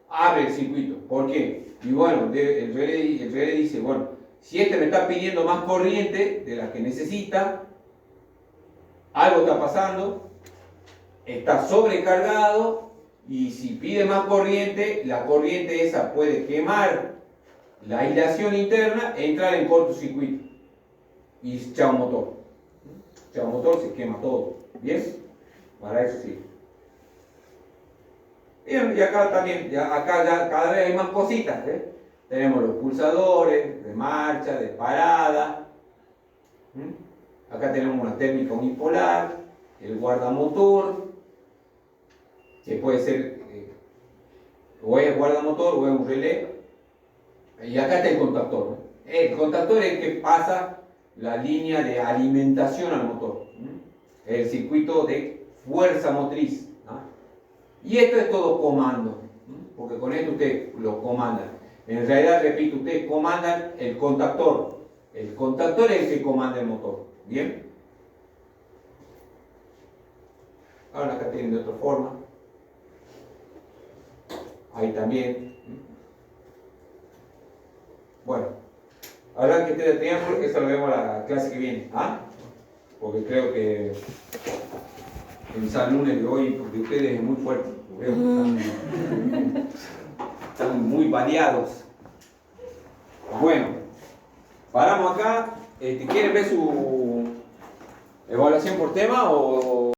abre el circuito. ¿Por qué? Y bueno, el relé dice, bueno, si este me está pidiendo más corriente de la que necesita, algo está pasando, está sobrecargado, y si pide más corriente, la corriente esa puede quemar la aislación interna, entrar en cortocircuito y chao motor. Chao motor, se quema todo. ¿Bien? Para eso sí. Bien, y acá también, acá ya cada vez hay más cositas. Tenemos los pulsadores de marcha, de parada. Acá tenemos una térmica unipolar, el guardamotor, que puede ser o es guardamotor o es un relé. Y acá está el contactor. El contactor es el que pasa la línea de alimentación al motor. El circuito de fuerza motriz. Y esto es todo comando, porque con esto ustedes lo comandan. En realidad, repito, ustedes comandan el contactor. El contactor es el que comanda el motor. ¿Bien? Ahora acá tienen de otra forma. Ahí también. Bueno, ahora que esté de triángulo, eso lo vemos a la clase que viene. Porque creo que el San Lunes de hoy de ustedes es muy fuerte. Veo que están muy variados. Bueno, paramos acá. ¿Quieren ver su evaluación por tema o...?